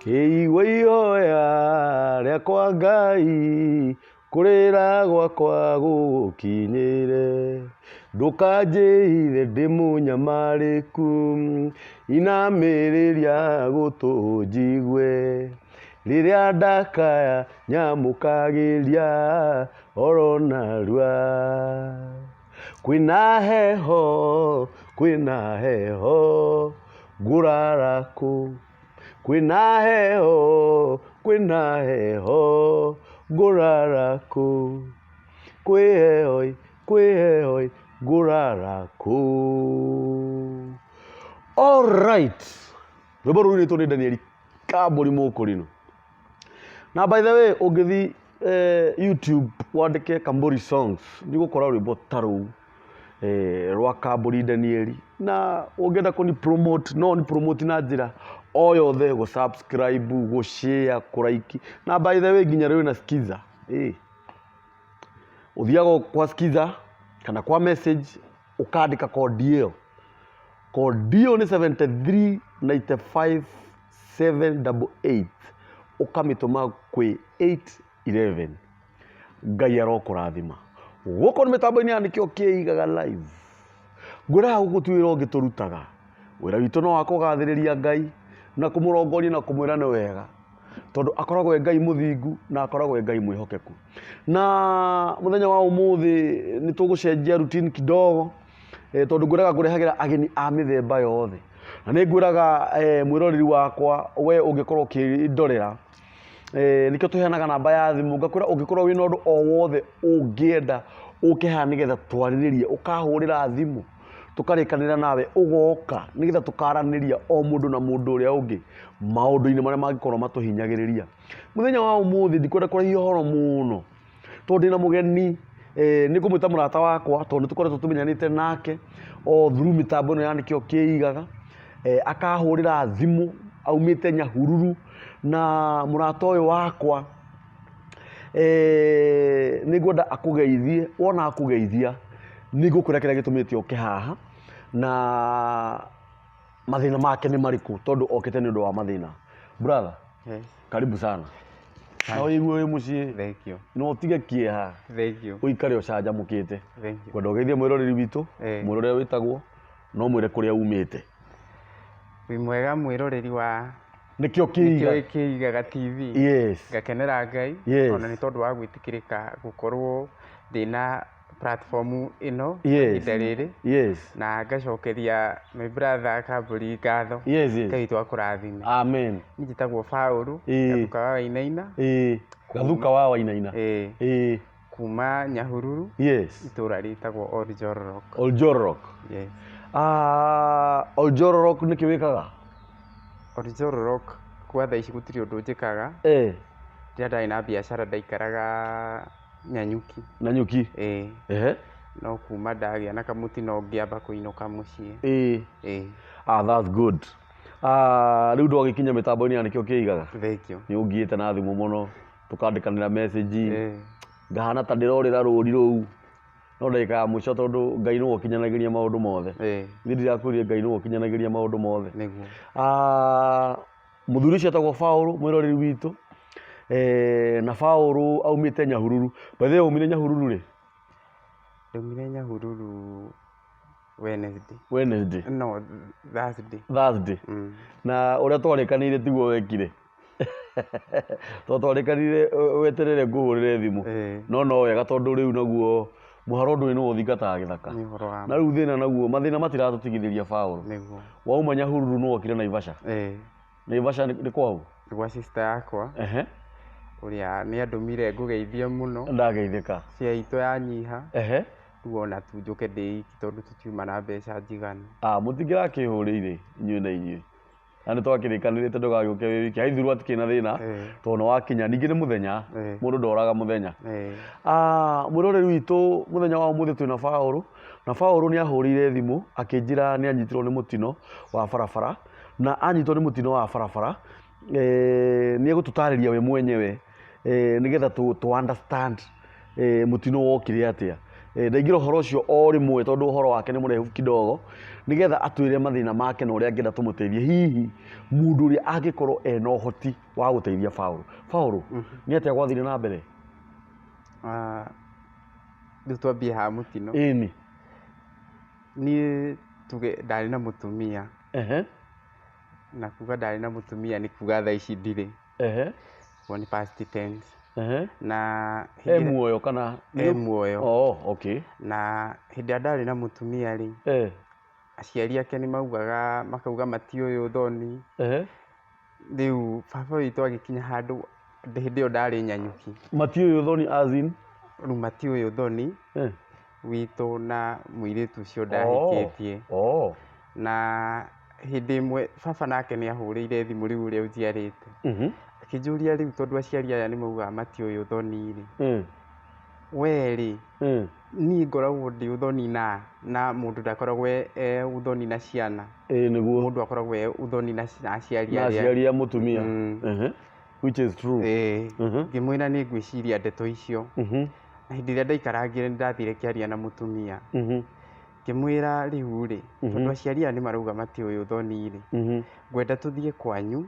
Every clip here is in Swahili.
Kĩigua ihoya rĩakwa Ngai, kũrĩra gwakwa gũgũkinyĩre. Ndũkanjĩhithe ndĩ mũnyamarĩku, inamĩrĩria gũtũ njigue. Rĩrĩa ndakaya nyamũkagĩria oro narua. Kwĩna heho, kwĩna heho, ngũrara kũ? Kwĩna heho, kwĩna heho, ngũrara kũ? Kwĩ heho, ngũrara kũ? All right. Rwĩmbo rũu rwĩtwo nĩ Daniel Kambũri Mũkũrinũ. Na by the way, ũngĩthi YouTube wandĩke Kambũri Songs, nĩ ũgũkora rwĩmbo ta rũu rwa Kambũri Daniel. Na ũngĩenda kũni promote, no ni promote na njĩra o yothe, gũ subscribe, gũ share, kũ like. Na by the way, nginya rĩu na Skiza. Ũthiaga kwa Skiza kana kwa message ũkandĩka code ĩyo. Code ĩyo nĩ 7395788. Ũkamĩtũma kwĩ 811. Ngai arokũrathima. Gũkũ nĩ mĩtambo-inĩ ya nĩkĩo kĩigaga live. Ngwĩraga gũkũ ti wĩra ũngĩ tũrutaga. Wĩra witũ no wa kũgathĩrĩria Ngai na kũmũrongoria na kũmwĩra nĩ wega, tondũ akoragwo Ngai mũthingu na akoragwo Ngai mwĩhokeku. Na mũthenya wa ũmũthĩ nĩ tũgũcenjia routine kidogo, tondũ ngwĩraga ngũrehagĩra ageni a mĩthemba yothe. Na nĩ ngwĩraga mwĩroreri wakwa, we ũngĩkorwo ũkĩndorera, nĩkĩo tũheanaga namba ya thimũ, ngakwĩra ũngĩkorwo wĩna ũndũ o wothe ũngĩenda ũke haha nĩgetha twarĩrĩrie, ũkahũrĩra thimũ tũkarĩkanĩra nawe, ũgoka nĩgetha tũkaranĩria o mũndũ na mũndũ ũrĩa ũngĩ maũndũ-inĩ marĩa mangĩkorwo matũhinyagĩrĩria. Mũthenya wa ũmũthĩ ndikwenda kũraiha ũhoro mũno, tondũ ndĩna mũgeni, nĩ ngũmwĩta mũrata wakwa, tondũ nĩtũkoretwo tũmenyanĩte nake o through mĩtambo ĩno ya nĩkĩo kĩigaga. Akahũrĩra thimũ aumĩte Nyahururu, na mũrata ũyũ wakwa nĩ ngwenda akũgeithie. Wona akũgeithia nĩ ngũkwĩra kĩrĩa gĩtũmĩte oke haha na mathĩna make nĩ marĩkũ, tondũ okĩte nĩ ũndũ wa mathĩna. Brother, karibu sana. Na ũigue wĩ mũciĩ? Thank you. No ũtige kĩeha. Thank you. Ũikare ũcanjamũkĩte. Thank you. Ngwenda ũgeithie mwĩroreri witũ, mwĩroreri wĩtagwo, no mwĩre kũrĩa umĩte. Wĩ mwega mwĩroreri wa Nĩkĩo kĩigaga TV. Yes. Ngakenera Ngai, ona nĩ tondũ wa gwĩtĩkĩrĩka gũkorwo ndĩna platform ĩno ihinda rĩrĩ. Yes. Na ngacokeria my brother Kambũri ngatho. Ngai twakũrathime. Amen. Niĩ njĩtagwo Paũlũ, Gathuka wa Wainaina. Gathuka wa Wainaina. Kuma Nyahururu. Yes. Itũra rĩtagwo Oljororok. Oljororok. Yes. Oljororok nĩkĩ wĩkaga? Oljororok kwa thaa ici gũtirĩ ũndũ njĩkaga. Rĩrĩa ndarĩ na biacara ndaikaraga Nanyuki. Nanyuki? No kuma ndagĩa na kamũtino ngĩamba kũinũka mũciĩ. That's good. Rĩu ndwagĩkinya mĩtambo-inĩ ya nĩkĩo kĩigaga? Thank you. Nĩ ũngiĩte na thimũ mũno, tũkandĩkanĩra message, ngahana ta ndĩrorĩra rũri rũu, no ndagĩka ya mũico, tondũ Ngai nĩwe ũkinyanagĩria maũndũ mothe. Niĩ ndirakwĩrire Ngai nĩwe ũkinyanagĩria maũndũ mothe. Mũthuri ũcio etagwo Paũlũ, mwĩroreri witũ, na Paũlũ aumĩte Nyahururu. By the way, umire Nyahururu rĩ? Ndaumire Nyahururu Wednesday. Wednesday? No, Thursday. Thursday? Na ũrĩa twarĩkanĩire tiguo wekire? Tondũ twarĩkanĩire weterere ngũhũrĩre thimũ, no wega, tondũ rĩu naguo mũharo ndũrĩ nĩwe ũthingataga gĩthaka. Na rĩu thĩna naguo, mathĩna matiratũtigithĩria Paũlũ. Wauma Nyahururu no wokire Naivasha? Naivasha nĩ kwau? Nĩ gwa sister yakwa ũrĩa nĩ andũmire ngũgeithie mũno. Ndageithĩka. Share itũ yanyiha, rĩu ona tu njũke ndĩ iki, tondũ tũtiuma na mbeca njiganu. Mũtingĩrakĩhũrĩire inyuĩ na inyuĩ, na nĩ twakĩrĩkanĩrĩte ndũgagĩũke wĩ wiki. Haithuru hatikĩrĩ na thĩna, tondũ nĩ wakinya. Ningĩ nĩ mũthenya, mũndũ ndoraga mũthenya. Mwĩroreri witũ, mũthenya wa ũmũthĩ twĩna Paũlũ, na Paũlũ nĩ ahũrĩire thimũ akĩnjĩra nĩ anyitirwo nĩ mũtino wa barabara, na anyitwo nĩ mũtino wa barabara nĩ egũtũtarĩria we mwenyewe nĩgetha tu understand mũtino wokire atĩa. ndaingĩra ũhoro ũcio o rĩmwe tondũ ũhoro wake nĩ mũrehu kidogo nĩgetha atwĩre mathĩna make na ũrĩa angĩenda tũmũteithie hihi mũndũ ũrĩa angĩkorwo ena ũhoti wa gũteithia Paul nĩ atĩa gwathire na mbere rĩu twambie ha mũtino ĩni niĩ tuge ndarĩ na mũtumia na kuga ndarĩ na mũtumia nĩ kuga thaa ici ndirĩ ni past tense na muoyo kana muoyo okay na hĩndĩ ndarĩ na mũtumia rĩ aciari ake nĩ maugaga makauga matiũĩ ũthoni rĩu baba witũ agĩkinya handũ hĩndĩ ĩyo ndarĩ nyanyũki matiũĩ ũthoni as in rĩu matiũĩ ũthoni witũ na mũirĩtu ũcio ndahikĩtie na hĩndĩ ĩmwe baba nake nĩ ahũrĩire thimũ rĩu ũrĩa ũnjiarĩte akĩnjũria rĩu tondũ aciari aya nĩ maugaga matiũĩ ũthoni rĩ we rĩ niĩ ngoragwo ndĩ ũthoni na mũndũ ndakoragwo ũthoni na ciana nĩguo mũndũ akoragwo ũthoni na aciari a mũtumia which is true ngĩmwĩra nĩ ngwĩciria ndeto icio na hĩndĩ ĩrĩa ndaikarangire nĩ ndathire kĩaria na mũtumia ngĩmwĩra rĩu rĩ tondũ aciari aya nĩ marauga matiũĩ ũthoni rĩ ngwenda tũthiĩ kwanyu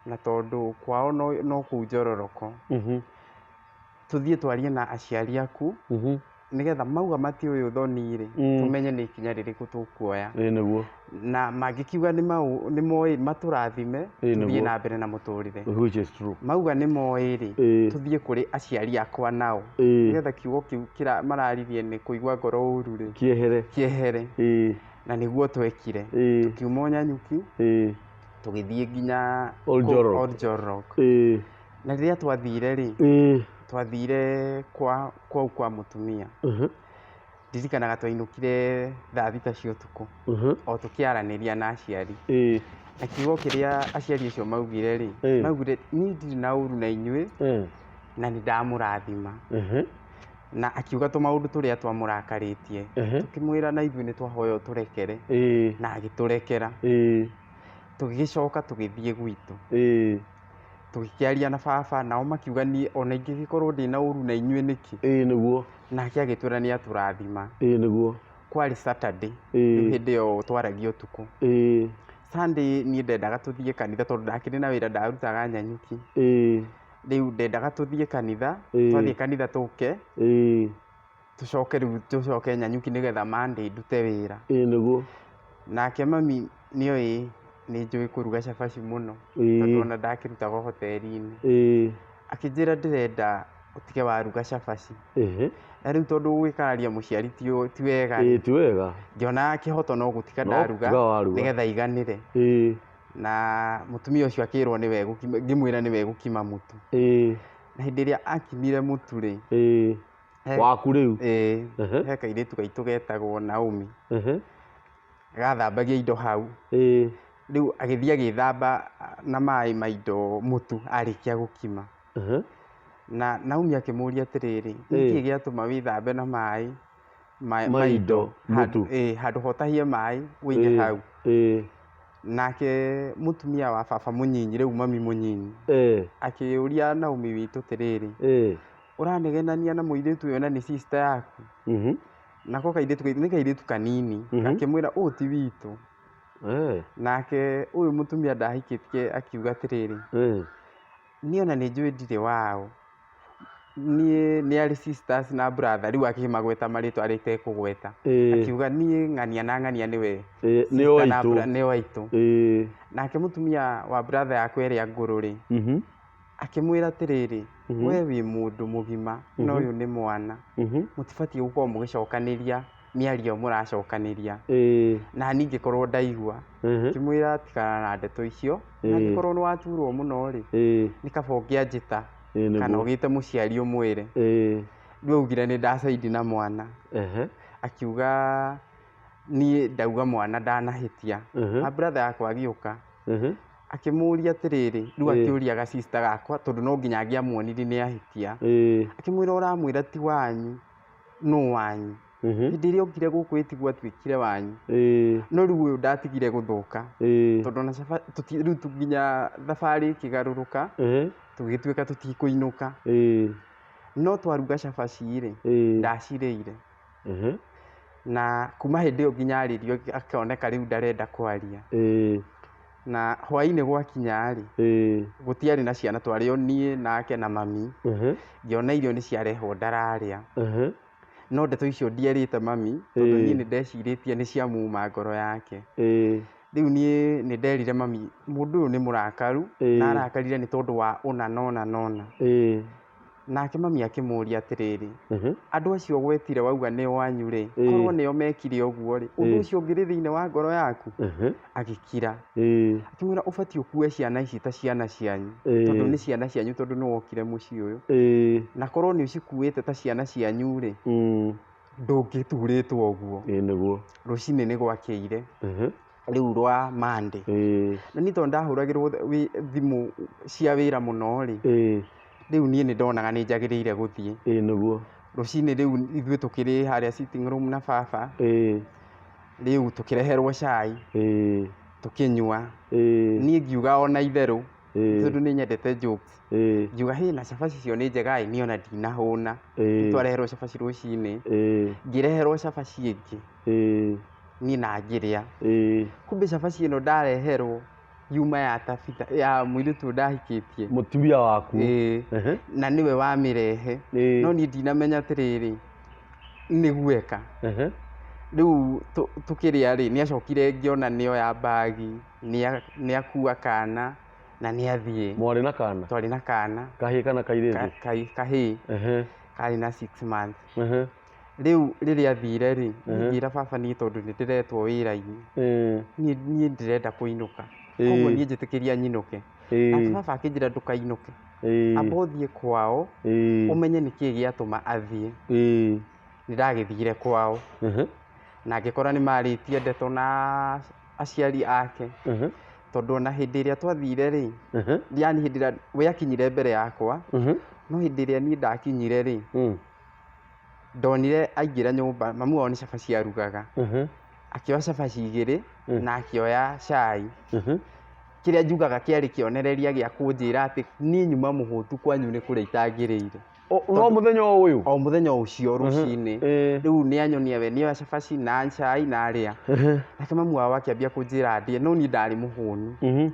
na tondũ kwao no kũu Njororoko tũthiĩ twarie na aciari aku nĩgetha mauga matiũĩ ũthoni rĩ tũmenye nĩ ikinya rĩrĩkũ tũkuoya na mangĩkiuga nĩ moĩ matũrathime tũthiĩ na mbere na mũtũrĩre mauga nĩ moĩ rĩ tũthiĩ kũrĩ aciari akwa nao nĩgetha kiugo kĩu mararirie nĩ kũigua ngoro ũru rĩ kĩehere na nĩguo twekire tukiuma Nyanyuki tũgĩthiĩ nginya Old Njororoko na rĩrĩa twathire rĩ twathire kwa mũtumia ndirikanaga twainũkire thaa thita cia ũtukũ o tũkĩaranĩria na aciari na kiugo kĩrĩa aciari acio maugire rĩ maugire niĩ ndirĩ na ũru na inyuĩ na nĩ ndamũrathima na akiuga tũmaũndũ tũrĩa twamũrakarĩtie tũkĩmwĩra na ithuĩ nĩ twahoya ũtũrekere na agĩtũrekera tũgĩcoka tũgĩthiĩ gwitũ tũgĩkĩaria na baba nao makiuga niĩ ona ingĩgĩkorwo ndĩ na ũru na inyuĩ nĩkĩ nĩguo nake agĩtwĩra nĩ atũrathima nĩguo kwarĩ Saturday rĩu hĩndĩ ĩyo twaragia ũtukũ Sunday niĩ ndendaga tũthiĩ kanitha tondũ ndakĩrĩ na wĩra ndarutaga Nyanyuki rĩu ndendaga tũthiĩ kanitha twathiĩ kanitha tũke tũcoke Nyanyuki nĩgetha Monday ndute wĩra nĩguo nake mami nĩoĩ nĩ njũĩ kũruga cabaci mũno tondũ ona ndakĩrutaga hoteri-inĩ akĩnjĩra ndĩrenda ũtige waruga cabaci na rĩu tondũ gwĩkararia mũciari ti wega ngĩona kĩhoto no gũtiga ndaruga nĩgetha iganĩre na mũtumia ũcio akĩrwo ngĩmwĩra nĩwe gũkima mũtu na hĩndĩ ĩrĩa akimire mũtu rĩ waku rĩu he kairĩtu gaitũ getagwo Naomi gathambagia indo hau rĩu agĩthiĩ agĩthamba na maĩ ma indo mũtu arĩkia gũkima na Naomi akĩmũria atĩrĩrĩ nĩkĩĩ gĩatũma wĩthambe na maĩ ma indo handũ hotahie maĩ wĩige hau nake mũtumia wa baba mũnyinyi rĩu mami mũnyinyi akĩũria Naomi witũ atĩrĩrĩ ũranegenania na mũirĩtu ũyũ na nĩ sister yaku nako nĩ kairĩtu kanini akĩmwĩra ũũ ti witũ nake ũyũ mũtumia ndahikĩtie akiuga atĩrĩrĩ niĩ ona nĩ njũĩ ndirĩ wao niĩ nĩ arĩ sisters na brother rĩu akĩmagweta marĩtwa atekũgweta akiuga niĩ ng'ania na ng'ania nĩwe nĩ waitũ nake mũtumia wa brother yakwa ĩrĩa ngũrũ rĩ akĩmwĩra atĩrĩrĩ we wĩ mũndũ mũgima na ũyũ nĩ mwana mũtibatiĩ gũkorwo mũgĩcokanĩria mĩario mũracokanĩria na niĩ ngĩkorwo ndaigua ngĩmwĩra tikana na ndeto icio na ngĩkorwo nĩ waturwo mũno rĩ nĩ kaba ũngĩanjĩta kana ũgĩte mũciari ũmwĩre rĩu augire nĩ ndacaidi na mwana akiuga niĩ ndauga mwana ndanahĩtia na brother yakwa agĩũka akĩmũria atĩrĩrĩ rĩu akĩũria ga sister gakwa tondũ no nginya angĩamuonire nĩ ahĩtia akĩmwĩra ũramwĩra ti wanyu no wanyu hĩndĩ ĩrĩa okire gũkũ ĩtigwo atuĩkire wanyu no rĩu ũyũ ndatigire gũthũka tondũ rĩu nginya thabarĩ ĩkĩgarũrũka tũgĩtuĩka tũtikũinũka no twaruga cabaci rĩ ndacirĩire na kuma hĩndĩ ĩyo nginya arĩrio akĩoneka rĩu ndarenda kwaria. Na hwaĩ-inĩ gwakinya-rĩ, gũtiarĩ na ciana, twarĩ o niĩ nake na mami. Ngĩona irio nĩ ciarehwo ndararĩa. No ndeto icio ndierĩte mami tondũ niĩ nĩ ndecirĩtie nĩ ciamuma ngoro yake. Rĩu niĩ nĩ nderire mami mũndũ ũyũ nĩ mũrakaru na arakarire nĩ tondũ wa ũna na ũna na ũna. Nake mami akĩmũria atĩrĩrĩ, andũ acio gwetire wauga nĩ o anyu-rĩ, korwo nĩo mekire ũguo-rĩ, ũndũ ũcio ũngĩrĩ thĩinĩ wa ngoro yaku? Agĩkira. Akĩmwĩra ũbatiĩ ũkue ciana ici ta ciana cianyu tondũ nĩ ciana cianyu tondũ nĩ wokire mũciĩ ũyũ. Na korwo nĩ ũcikuĩte ta ciana cianyu-rĩ, ndũngĩturĩtwo ũguo. Rũcinĩ nĩ gwakĩire rĩu rwa Monday. Na niĩ tondũ ndahũragĩrwo thimũ cia wĩra mũno-rĩ, rĩu niĩ nĩ ndonaga nĩ njagĩrĩire gũthiĩ. Rũcinĩ rĩu ithuĩ tũkĩrĩ harĩa sitting room na baba, rĩu tũkĩreherwo cai tũkĩnyua. Niĩ ngiuga ona itherũ tondũ nĩ nyendete jokes. Ngiuga na cabaci icio nĩ njega, niĩ ona ndinahũna. Twareherwo cabaci rũcinĩ, ngĩreherwo cabaci ĩngĩ niĩ na ngĩrĩa. Kumbe cabaci ĩno ndareherwo yuma ya Tabitha, ya mũirĩtu ũyũ ndahikĩtie, mũtumia waku. Na nĩwe wamĩrehe. No niĩ ndinamenya atĩrĩrĩ nĩ gweka. Rĩu tũkĩrĩa-rĩ, nĩ acokire ngĩona nĩoya mbagi, nĩ akua kana na nĩ athiĩ. Mwarĩ na kana? Twarĩ na kana. Kahĩĩ kana kairĩtu? Kahĩĩ karĩ na 6 months. Rĩu rĩrĩa athire-rĩ, ngĩra baba niĩ tondũ nĩ ndĩretwo wĩra-inĩ, niĩ ndĩrenda kũinũka, koguo niĩ njĩtĩkĩria nyinũke. Nake baba akĩnjĩra ndũkainũke, amba ũthiĩ kwao ũmenye nĩkĩĩ gĩatũma athiĩ. Nĩ ndagĩthire kwao na ngĩkora nĩ marĩtie ndeto na aciari ake, tondũ ona hĩndĩ ĩrĩa twathire-rĩ, yani hĩndĩ ĩrĩa we akinyire mbere yakwa, no hĩndĩ ĩrĩa niĩ ndakinyire-rĩ, ndonire aingĩra nyũmba, mamu wao nĩ cabaci arugaga, akĩoya cabaci igĩrĩ na akĩoya cai. Kĩrĩa njugaga kĩarĩ kĩonereria gĩa kũnjĩra atĩ niĩ nyuma mũhũtu kwanyu nĩ kũrĩa itangĩrĩire. No mũthenya o ũyũ? O mũthenya ũcio rũcinĩ. Rĩu nĩ anyonia we nĩoya cabaci na cai na arĩa. Nake mamu wao akĩambia kũnjĩra ndĩe, no niĩ ndarĩ mũhũnu.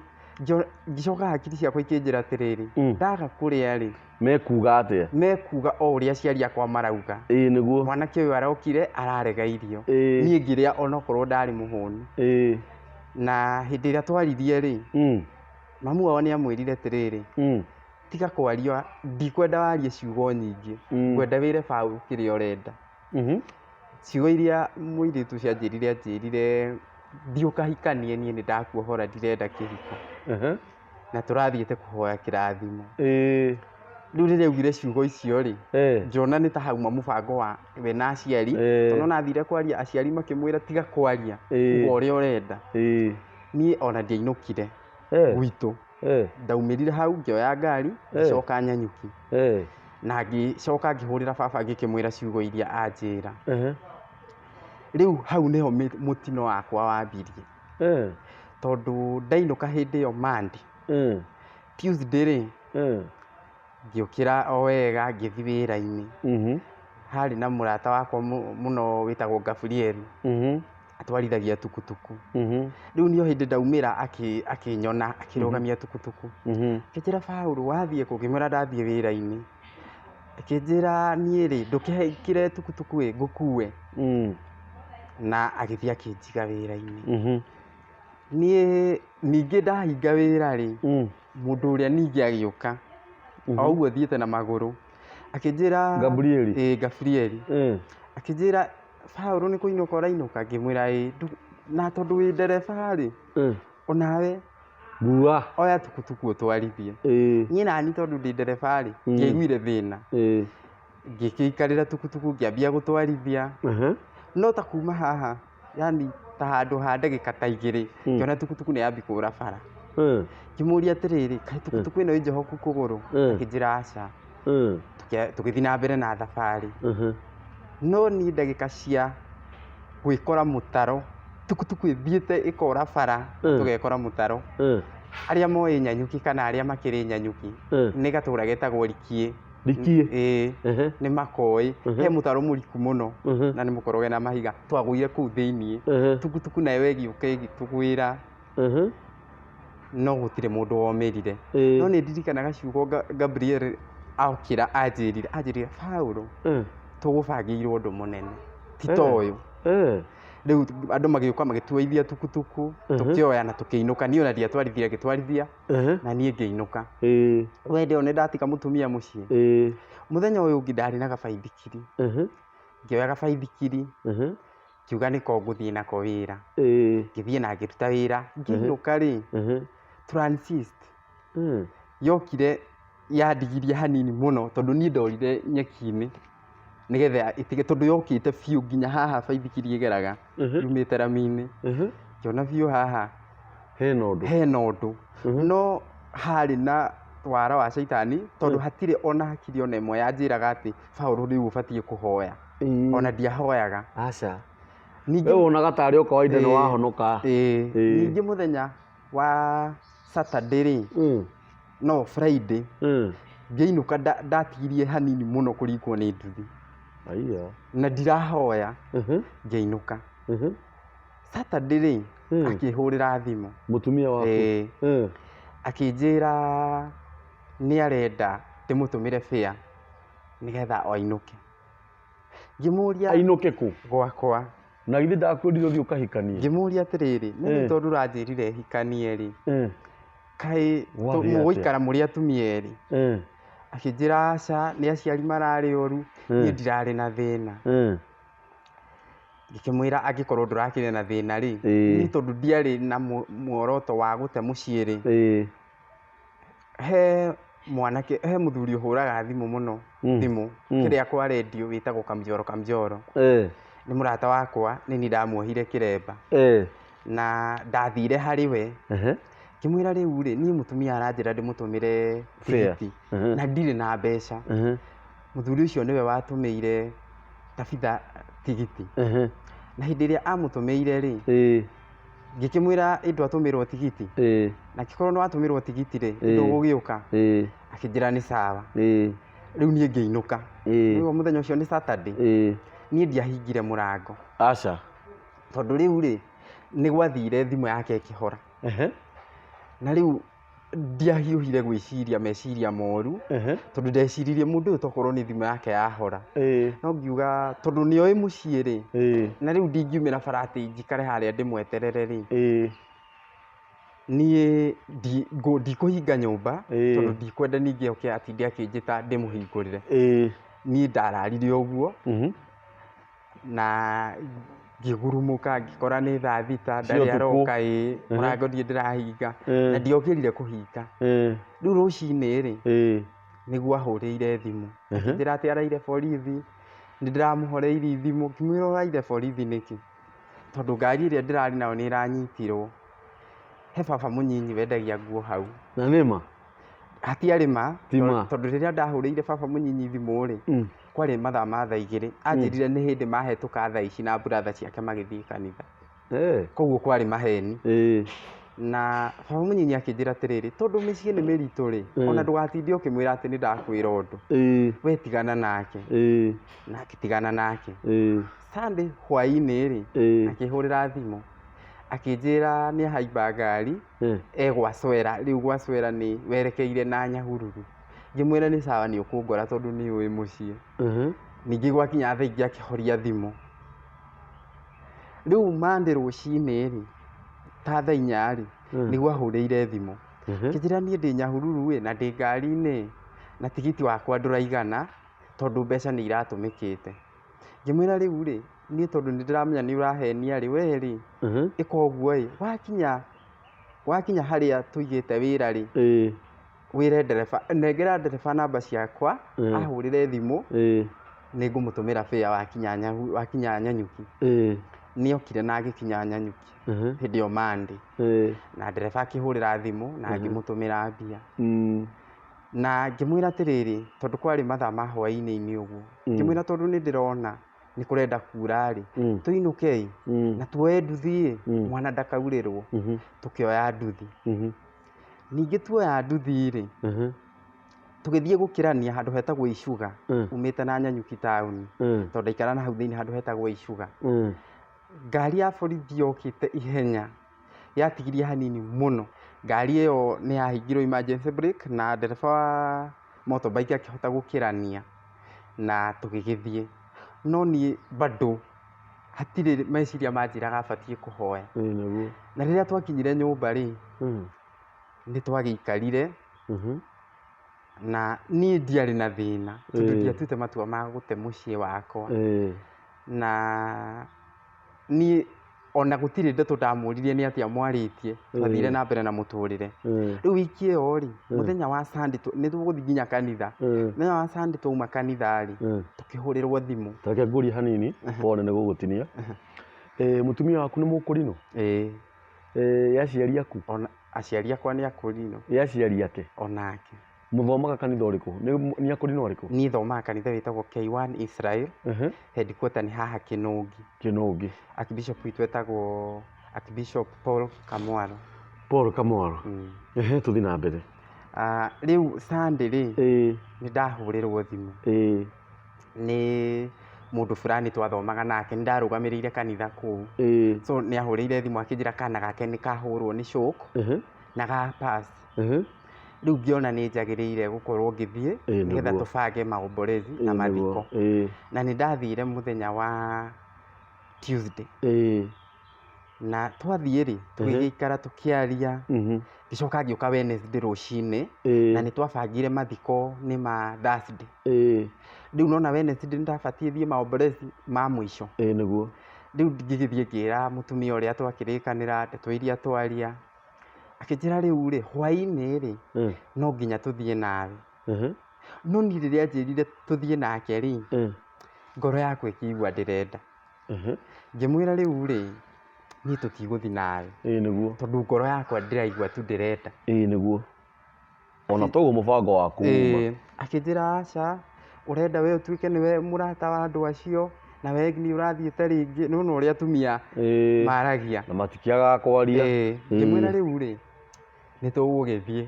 Ngĩcoka hakiri ciakwa ikĩnjĩra atĩrĩrĩ, ndaga kũrĩa-rĩ, mekuga atĩa? Mekuga o ũrĩa aciari akwa marauga. Nĩguo. Mwanake ũyũ arokire ararega irio, niĩ ngĩrĩa onokorwo ndarĩ mũhũnu. Na hĩndĩ ĩrĩa twaririe-rĩ, mamu wao nĩ amwĩrire atĩrĩrĩ, tiga kwaria, ndikwenda warie ciugo nyingĩ, ngwenda wĩre baũ kĩrĩa ũrenda. Ciugo iria mũirĩtu ũcio anjĩrire ndiũkahikanie, niĩ nĩ ndakuohora, ndirenda kĩhiko, na tũrathiĩte kũhoya kĩrathimo. Rĩu rĩrĩa augire ciugo icio-rĩ, ngĩona nĩ ta hauma mũbango wa we na aciari, tondũ ona athire kwaria aciari makĩmwĩra tiga kwaria, uga ũrĩa ũrenda. Niĩ ona ndiainũkire gwitũ, ndaumĩrire hau ngĩoya ngari ngĩcoka Nyanyuki, na ngĩcoka ngĩhũrĩra baba ngĩkĩmwĩra ciugo iria anjĩra. Rĩu hau nĩho mũtino wakwa wambirie, tondũ ndainũka hĩndĩ ĩyo Monday, Tuesday-rĩ, ngĩũkĩra o wega ngĩthiĩ wĩra-inĩ. Harĩ na mũrata wakwa mũno wĩtagwo Gabriel, atwarithagia tukutuku. Rĩu nĩo hĩndĩ ndaumĩra akĩnyona akĩrũgamia tukutuku, akĩnjĩra Paũlũ wathiĩ kũ? Ngĩmwĩra ndathiĩ wĩra-inĩ. Akĩnjĩra niĩ-rĩ ndũkĩkĩre tukutuku-ĩ ngũkue, na agĩthiĩ akĩnjiga wĩra-inĩ. Niĩ ningĩ ndahinga wĩra-rĩ, mũndũ ũrĩa ningĩ agĩũka o ũguo thiĩte na magũrũ, akĩnjĩra Gabriel, akĩnjĩra Paũlũ nĩ kũinũka ũrainũka? Ngĩmwĩra na tondũ wĩ ndereba-rĩ, onawe oya tukutuku ũtwarithie. Niĩ nani tondũ ndĩ ndereba-rĩ, ngĩaiguire thĩna, ngĩgĩikarĩra tukutuku ngĩambia gũtwarithia. No ta kuma haha, yani ta handũ ha ndagĩka ta 2, ngĩona tukutuku nĩ yambi kũra bara. Ngĩmũria atĩrĩrĩ, kaĩ tukutuku ĩno ĩ njohoku kũgũrũ? Akĩnjĩra aca. Tũgĩthiĩ na mbere na thabarĩ. No niĩ ndagĩka cia gwĩkora mũtaro, tukutuku ĩthiĩte ĩkora bara, tũgekora mũtaro. Arĩa moĩ Nyanyuki kana arĩa makĩrĩ Nyanyuki, nĩ gatũra getagwo Rikiĩ. Ndikie. nĩ makoi he mũtaro mũriku mũno na nĩ mũkoroge na mahiga twagũire kũu thĩiniĩ tukutuku nayo ĩgĩũka ĩgĩtũgwĩra no gũtirĩ mũndũ womĩrire no nĩ ndirikanaga ciugo Gabriel okĩra anjĩrire Paũlũ tũgũbangĩirwo ũndũ mũnene ti ta ũyũ rĩu andũ magĩũka magĩtuithia tukutuku tũkĩoya na tũkĩinũka niĩ ona ndiatwarithia agĩtwarithia na niĩ ngĩinũka wende nĩ ndatiga mũtumia mũciĩ mũthenya ũyũ ũngĩ ndarĩ na gabaithikiri ngĩoya gabaithikiri kiuga nĩko ngũthiĩ nako wĩra ngĩthiĩ na ngĩruta wĩra ngĩinũka rĩ transist yokire yandigirie hanini mũno tondũ niĩ ndorire nyeki-inĩ nĩgetha itige tondũ yokĩte biũ nginya haha baithikiri ĩgeraga yumĩte rami-inĩ ngĩona biũ haha hena ũndũ no harĩ na wara wa caitani tondũ hatirĩ ona hakiri ona ĩmwe yanjĩraga atĩ Paũlũ rĩu ũbatiĩ kũhoya ona ndiahoyaga aca ningĩ wonaga tarĩ o kawaida nĩ wahonoka ningĩ mũthenya wa Saturday rĩ no Friday ngĩinũka ndatigirie hanini mũno kũringwo nĩ nduthi na ndirahoya ngĩinũka Saturday rĩ akĩhũrĩra thimũ mũtumia waku akĩnjĩra nĩ arenda ndĩmũtũmĩre fare nĩgetha ainũke ngĩmũria ainũke kũ gwakwa na githĩ ndakwĩrire ũthiĩ ũkahikanie ngĩmũria atĩrĩrĩ nĩ tondũ ũranjĩrire hikanie rĩ kaĩ mũgũikara mũrĩ atumia erĩ akĩnjĩra aca nĩ aciari mararĩ oru niĩ ndirarĩ na thĩna ngĩkĩmwĩra angĩkorwo ndũrakĩrĩ na thĩna rĩ niĩ tondũ ndiarĩ na muoroto wa gũte mũciĩ rĩ he mũthuri ũhũraga thimũ mũno thimũ kĩrĩa kwa redio wĩtagwo Kamjoro nĩ mũrata wakwa nĩ niĩ ndamuohire kĩremba na ndathire harĩ we ngĩmwĩra rĩu rĩ niĩ mũtumia aranjĩra ndĩmũtũmĩre tigiti na ndirĩ na mbeca mũthuri ũcio nĩwe watũmĩire Tabitha tigiti na hĩndĩ ĩrĩa amũtũmĩire rĩ ngĩkĩmwĩra ĩndũ atũmĩrwo tigiti na angĩkorwo nĩ watũmĩrwo tigiti rĩ ndũgũgĩũka akĩnjĩra nĩ sawa rĩu niĩ ngĩinũka rĩu mũthenya ũcio nĩ Saturday niĩ ndiahingire mũrango aca tondũ rĩu rĩ nĩ gwathire thimũ yake ĩkĩhora na rĩu ndiahiũhire gwĩciria meciria moru tondũ ndeciririe mũndũ ũyũ tokorwo nĩ thimũ yake yahora no ngiuga tondũ nĩoĩ mũciĩ rĩ na rĩu ndingiumĩra bara atĩ njikare harĩa ndĩmweterere rĩ niĩ ndikũhinga nyũmba tondũ ndikwenda ningĩ oke atinde akĩnjĩta ndĩmũhingũrĩre niĩ ndararire ũguo na ngĩgurumũka ngĩkora nĩ thaa thita ndarĩ aroka mũrango ndiĩ ndĩrahinga na ndiokĩrire kũhinga rĩu rũcinĩ rĩ nĩguo ahũrĩire thimũ akĩnjĩra atĩ araire borithi nĩ ndĩramũhoreirie thimũ ngĩmwĩra ũraire borithi nĩkĩ tondũ ngari ĩrĩa ndĩrarĩ nayo nĩ ĩranyitirwo he baba mũnyinyi wendagia nguo hau na nĩma hatiarĩ ma tondũ rĩrĩa ndahũrĩire baba mũnyinyi thimũ rĩ kwarĩ mathaa ma thaa igĩrĩ anjĩrire nĩ hĩndĩ mahetũka thaa ici na buratha ciake magĩthiĩ kanitha koguo kwarĩ maheni na baba mũnyinyi akĩnjĩra atĩrĩrĩ tondũ mĩciĩ nĩ mĩritũ rĩ ona ndũgatinde ũkĩmwĩra atĩ nĩ ndakwĩra ũndũ we tigana nake na akĩtigana nake Sunday hwaĩ-inĩ rĩ akĩhũrĩra thimũ akĩnjĩra nĩ ahaimba ngari gwacwera rĩu gwacwera nĩ werekeire na Nyahururu ngĩmwĩra nĩ sawa nĩ ũkũngora tondũ nĩ ũĩ mũciĩ ningĩ gwakinya thaa ingĩ akĩhoria thimũ rĩu Monday rũcinĩ rĩ ta thaa inya rĩ nĩguo ahũrĩire thimũ akĩnjĩra niĩ ndĩ Nyahururu na ndĩ ngari-inĩ na tigiti wakwa ndũraigana tondũ mbeca nĩ iratũmĩkĩte ngĩmwĩra rĩu rĩ niĩ tondũ nĩ ndĩramenya nĩ ũrahenia rĩ we rĩ ĩka ũguo wakinya harĩa tũigĩte wĩra rĩ wĩre ndereba nengera ndereba namba ciakwa ahũrĩre thimũ nĩ ngũmũtũmĩra fare wakinya Nyanyuki nĩ okire na agĩkinya Nyanyuki hĩndĩ ĩyo Monday na ndereba akĩhũrĩra thimũ na ngĩmũtũmĩra mbia na ngĩmwĩra atĩrĩrĩ tondũ kwarĩ mathaa ma hwaĩ-inĩ ũguo ngĩmwĩra tondũ nĩ ndĩrona nĩ kũrenda kura rĩ tũinũke na tuoye nduthi mwana ndakaurĩrwo tũkĩoya nduthi ningĩ tuoya nduthi rĩ tũgĩthiĩ gũkĩrania handũ hetagwo Icuga umĩte na Nyanyuki town tondũ ndaikara na hau thĩinĩ handũ hetagwo Icuga. Ngari ya borithi yokĩte ihenya yatigirie hanini mũno. Ngari ĩyo nĩ yahingirwo emergency brake na ndereba wa motorbike akĩhota gũkĩrania na tũgĩgĩthiĩ. No niĩ bado hatirĩ meciria manjĩraga batiĩ kũhoya. Na rĩrĩa twakinyire nyũmba rĩ, nĩ twagĩikarire na niĩ ndiarĩ na thĩna tondũ ndiatuĩte matua ma gũte mũciĩ wakwa. Na niĩ ona gũtirĩ ndeto ndamũririe nĩ atĩa mwarĩtie, twathire na mbere na mũtũrĩre. Rĩu wiki ĩyo rĩ, mũthenya wa Sunday nĩ tũgũthiĩ nginya kanitha. Mũthenya wa Sunday twauma kanitha rĩ, tũkĩhũrĩrwo thimũ. Tareke ngũrie hanini, pole nĩ gũgũtinia. Mũtumia waku nĩ mũkũrinũ? Aciari aku? Ona aciari akwa nĩ akũrinũ. Aciari ake? Onake. Mũthomaga kanitha ũrĩkũ? Nĩ akũrinũ ũrĩkũ? Niĩ thomaga kanitha wĩtagwo K1 Israel. Headquarter nĩ haha Kĩnũngi. Kĩnũngi. Archbishop witũ wĩtagwo Archbishop Paul Kamwaro. Paul Kamwaro. Tũthiĩ na mbere. Rĩu Sunday rĩ, nĩ ndahũrĩrwo thimũ nĩ mũndũ fulani twathomaga nake, nĩ ndarũgamĩrĩire kanitha kũu. So nĩ ahũrĩire thimũ akĩnjĩra kana gake nĩ kahũrwo nĩ stroke na ga pass. Rĩu ngĩona nĩ njagĩrĩire gũkorwo ngĩthiĩ nĩgetha tũbange maombolezi na mathiko. Na nĩ ndathire mũthenya wa Tuesday. Na twathiĩ rĩ, tũgĩgĩikara tũkĩaria. Ngĩcoka ngĩũka Wednesday rũcinĩ na nĩ twabangire mathiko nĩ ma Thursday. Rĩu nona Wednesday nĩ ndabatiĩ thiĩ maombolezi ma mũico. Nĩguo. Rĩu ngĩgĩthiĩ ngĩra mũtumia ũrĩa twakĩrĩkanĩra ndeto iria twaria. Akĩnjĩra rĩu rĩ, hwaĩ-inĩ rĩ, no nginya tũthiĩ nawe. No niĩ rĩrĩa anjĩrire tũthiĩ nake rĩ, ngoro yakwa ĩkĩigua ndĩrenda. Ngĩmwĩra rĩu rĩ, niĩ tũtigũthiĩ nawe. Nĩguo. Tondũ ngoro yakwa ndĩraigua tu ndĩrenda. Nĩguo. Ona toguo mũbango waku uma. Akĩnjĩra aca, ũrenda we ũtuĩke nĩwe mũrata wa andũ acio na we nĩ ũrathiĩte rĩngĩ. Nĩwona ũrĩa atumia maragia. Na matikĩaga kwaria. Ngĩmwĩra rĩu rĩ, nĩ tũgũgĩthiĩ.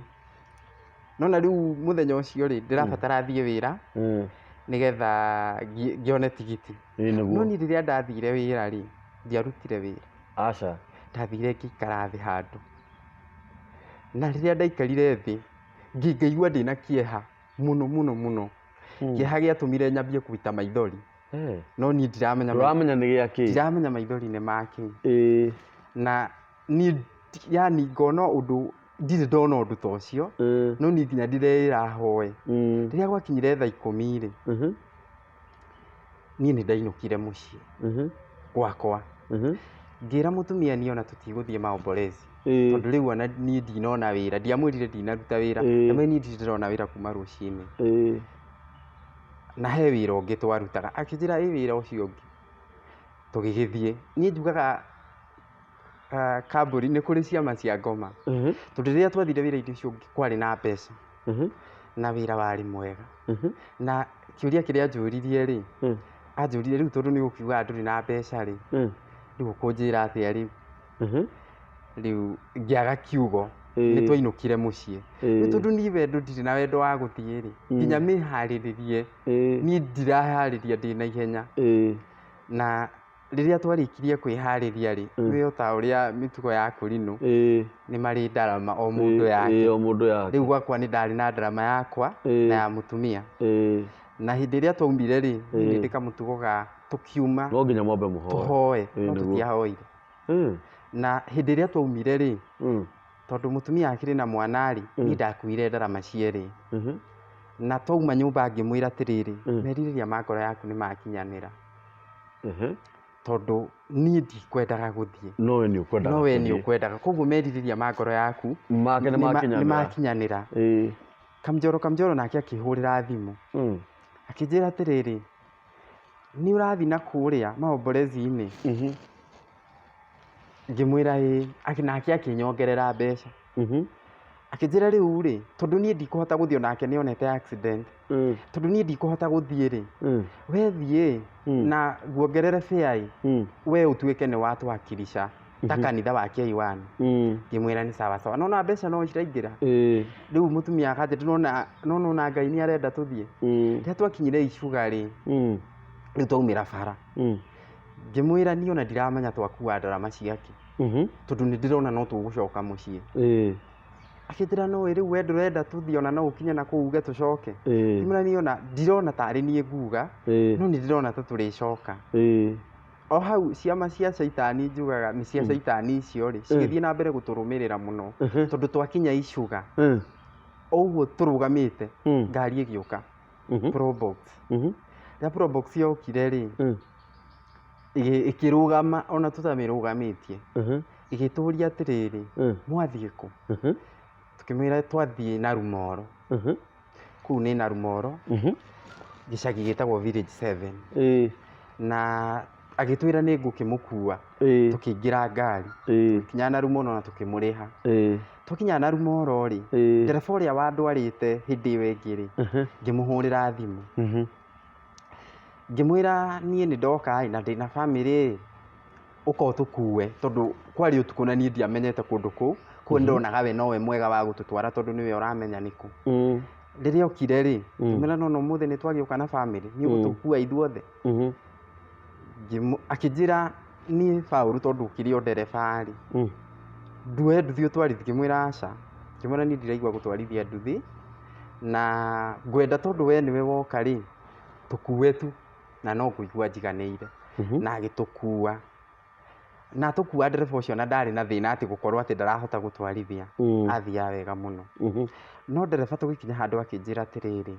Nona rĩu mũthenya ũcio rĩ, ndĩrabatara thiĩ wĩra nĩgetha ngĩone tigiti. No niĩ rĩrĩa ndathire wĩra rĩ, ndiarutire wĩra. Aca. Ndathire ngĩikara thĩ handũ. Na rĩrĩa ndaikarire thĩ, ngĩigua ndĩna kĩeha mũno mũno mũno. Kĩeha gĩatũmire nyambie kũita maithori. No niĩ ndiramenya nĩ gĩakĩ. Ndiramenya maithori nĩ makĩ. Na niĩ yani ngona ũndũ, ndirĩ ndona ũndũ ta ũcio. No niĩ nginya ndireĩra hoe. Rĩrĩa gwakinyire thaa 10 rĩ, niĩ nĩ ndainũkire mũciĩ gwakwa. Ngĩra mũtumia niĩ ona tũtigũthiĩ maombolezi. Tondũ rĩu ona niĩ ndinona wĩra. Ndiamwĩrire ndinaruta wĩra. Ndamwĩrire niĩ ndirona wĩra kuma rũcinĩ. Na he wĩra ũngĩ twarutaga. Akĩnjĩra ĩ wĩra ũcio ũngĩ. Tũgĩgĩthiĩ. Niĩ njugaga kambũri nĩ kũrĩ ciama cia ngoma. Tondũ rĩrĩa twathire wĩra-inĩ ũcio ũngĩ kwarĩ na mbeca. Na wĩra warĩ mwega. Na kĩũria kĩrĩa anjũririe rĩ, anjũririe rĩu tondũ nĩ gũkiuga ndũrĩ na mbeca rĩ, rĩu ũkũnjĩra atĩa rĩu. Rĩu ngĩaga kiugo, nĩ twainũkire mũciĩ. Rĩu tondũ niĩ wendo ndirĩ na wendo wa gũthiĩ rĩ, nginya mĩharĩrĩrie niĩ ndiraharĩria ndĩ na ihenya. Na rĩrĩa twarĩkirie kwĩharĩria rĩ, nĩ o ta ũrĩa mĩtugo ya kũrinũ nĩ marĩ ndarama o mũndũ yake. Rĩu gwakwa nĩ ndarĩ na ndarama yakwa na ya mũtumia. Na hĩndĩ ĩrĩa twaumire rĩ, nĩ ndĩ kamũtugo ga tũkiuma no nginya mwambe tũhoe, no tũtiahoire. Na hĩndĩ ĩrĩa twaumire rĩ, tondũ mũtumia akĩrĩ na mwana rĩ, niĩ ndakuire ndarama cierĩ. Na twauma nyũmba ngĩmwĩra atĩrĩrĩ, merirĩria ma ngoro yaku nĩ makinyanĩra. Tondũ niĩ ndikwendaga gũthiĩ. No we nĩ ũkwendaga. Koguo merirĩria ma ngoro yaku nĩ makinyanĩra. Kamjoro nake akĩhũrĩra thimũ. Akĩnjĩra atĩrĩrĩ, nĩ ũrathiĩ na kũrĩa maombolezi-inĩ? Ngĩmwĩra ĩĩ. Nake akĩnyongerera mbeca. Akĩnjĩra rĩu rĩ, tondũ niĩ ndikũhota gũthiĩ onake nĩ onete accident. Tondũ niĩ ndikũhota gũthiĩ rĩ, we thiĩ na nguongerere fare we ũtuĩke nĩ watwakilisha ta kanitha wa K1 ngĩmwĩra nĩ sawa sawa nona mbeca no ciraingĩra rĩu mũtumia akanjĩra nona Ngai nĩ arenda tũthiĩ rĩrĩa twakinyire Icuga rĩ rĩu twaumĩra bara ngĩmwĩra niĩ ona ndiramenya twakua ndarama ciake tondũ nĩ ndĩrona no tũgũcoka mũciĩ akĩnjĩra no rĩu we ndũrenda tũthiĩ ona no ũkinye na kũu uge tũcoke ngĩmwĩra niĩ ona ndirona tarĩ niĩ nguga no nĩ ndĩrona ta tũrĩcoka o hau ciama cia caitani njugaga nĩ cia caitani icio rĩ cigĩthiĩ na mbere gũtũrũmĩrĩra mũno tondũ twakinya Icuga ũguo tũrũgamĩte ngari ĩgĩũka Probox rĩrĩa Probox yokire rĩ ĩkĩrũgama ona tũtamĩrũgamĩtie ĩgĩtũria atĩrĩrĩ mwathiĩ kũ tukĩmwĩra twathiĩ na Rumoro kũu nĩ na Rumoro gĩcagi gĩtagwo Village 7 na agĩtwĩra nĩ ngũkĩmũkua tũkĩingĩra ngari tũkinya na Rumoro na tũkĩmũrĩha twakinya na Rumoro rĩ ndereba ũrĩa wandwarĩte hĩndĩ ĩyo ĩngĩ rĩ ngĩmũhũrĩra thimũ ngĩmwĩra niĩ nĩ ndoka na ndĩna bamĩrĩ ũka ũtũkue tondũ kwarĩ ũtukũ na niĩ ndiamenyete kũndũ kũu kuo ndonaga we nowe mwega wa gũtũtwara tondũ niwe ũramenya nĩkũ rĩrĩa okire rĩ ngĩmwĩra no ũmũthĩ nĩ twagĩũka na bamĩrĩ nĩ ũgũtũkua ithuothe akĩnjĩra niĩ Paul tondũ ũkĩrĩ o ndereba rĩ nduoe nduthi ũtwarithie ngĩmwĩra aca ngĩmwĩra niĩ ndiraigua gũtwarithia nduthi na ngwenda tondũ we nĩwe woka rĩ tũkue tu na no kũigua njiganĩire na agĩtũkua na tũkua ndereba ũcio na ndarĩ na thĩna atĩ gũkorwo atĩ ndarahota gũtwarithia athiaga wega mũno no ndereba tũgĩkinya handũ akĩnjĩra atĩrĩrĩ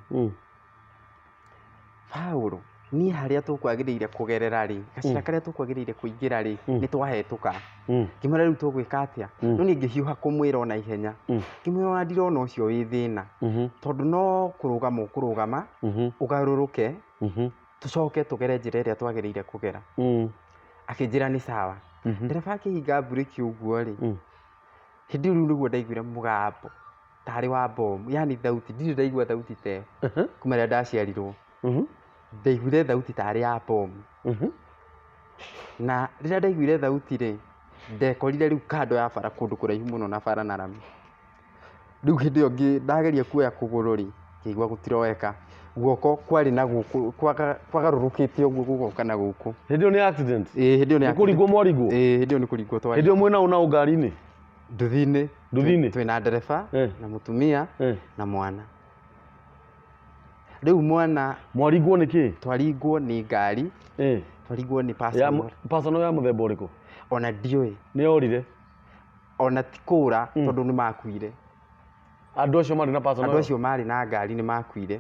Paul niĩ harĩa tũkwagĩrĩire kũgerera rĩ gacĩra karĩa tũkwagĩrĩire kũingĩra rĩ nĩ twahetũka ngĩmwĩra rĩu tũgwĩka atĩa no niĩ ngĩhiũha kũmwĩra ona ihenya ngĩmwĩra ona ndirona ũcio wĩ thĩna tondũ no kũrũgama ũkũrũgama ũgarũrũke tũcoke tũgere njĩra ĩrĩa twagĩrĩire kũgera akĩnjĩra nĩ sawa ndereba akĩhinga mburĩki ũguo rĩ hĩndĩ rĩu nĩguo ndaiguire mũgambo tarĩ wa bomu yani thauti ndirĩ ndaigua thauti te kuma rĩrĩa ndaciarirwo ndaiguire thauti tarĩ ya bomu na rĩrĩa ndaiguire thauti rĩ ndekorire rĩu kando ya bara kũndũ kũraihu mũno na bara na rami rĩu hĩndĩ ĩyo ndageria kuoya kũgũrũ rĩ ngĩigua gũtiroeka guoko kwarĩ na gũkũ kwagarũrũkĩte ũguo gũgoka na gũkũ hĩndĩ ĩyo nĩ accident hĩndĩ ĩyo nĩ kũringwo mwarigwo hĩndĩ ĩyo nĩ kũringwo twari hĩndĩ ĩyo mwĩna ũna ngari-inĩ nduthi-inĩ twĩna ndereba na mũtumia na mwana rĩu mwana mwaringwo nĩ kĩ twaringwo nĩ ngari twaringwo nĩ personal ya mũthemba ũrĩkũ ona ndiũĩ nĩ orire ona ti kũra tondũ nĩ makuire andũ acio marĩ na personal andũ acio marĩ na ngari nĩ makuire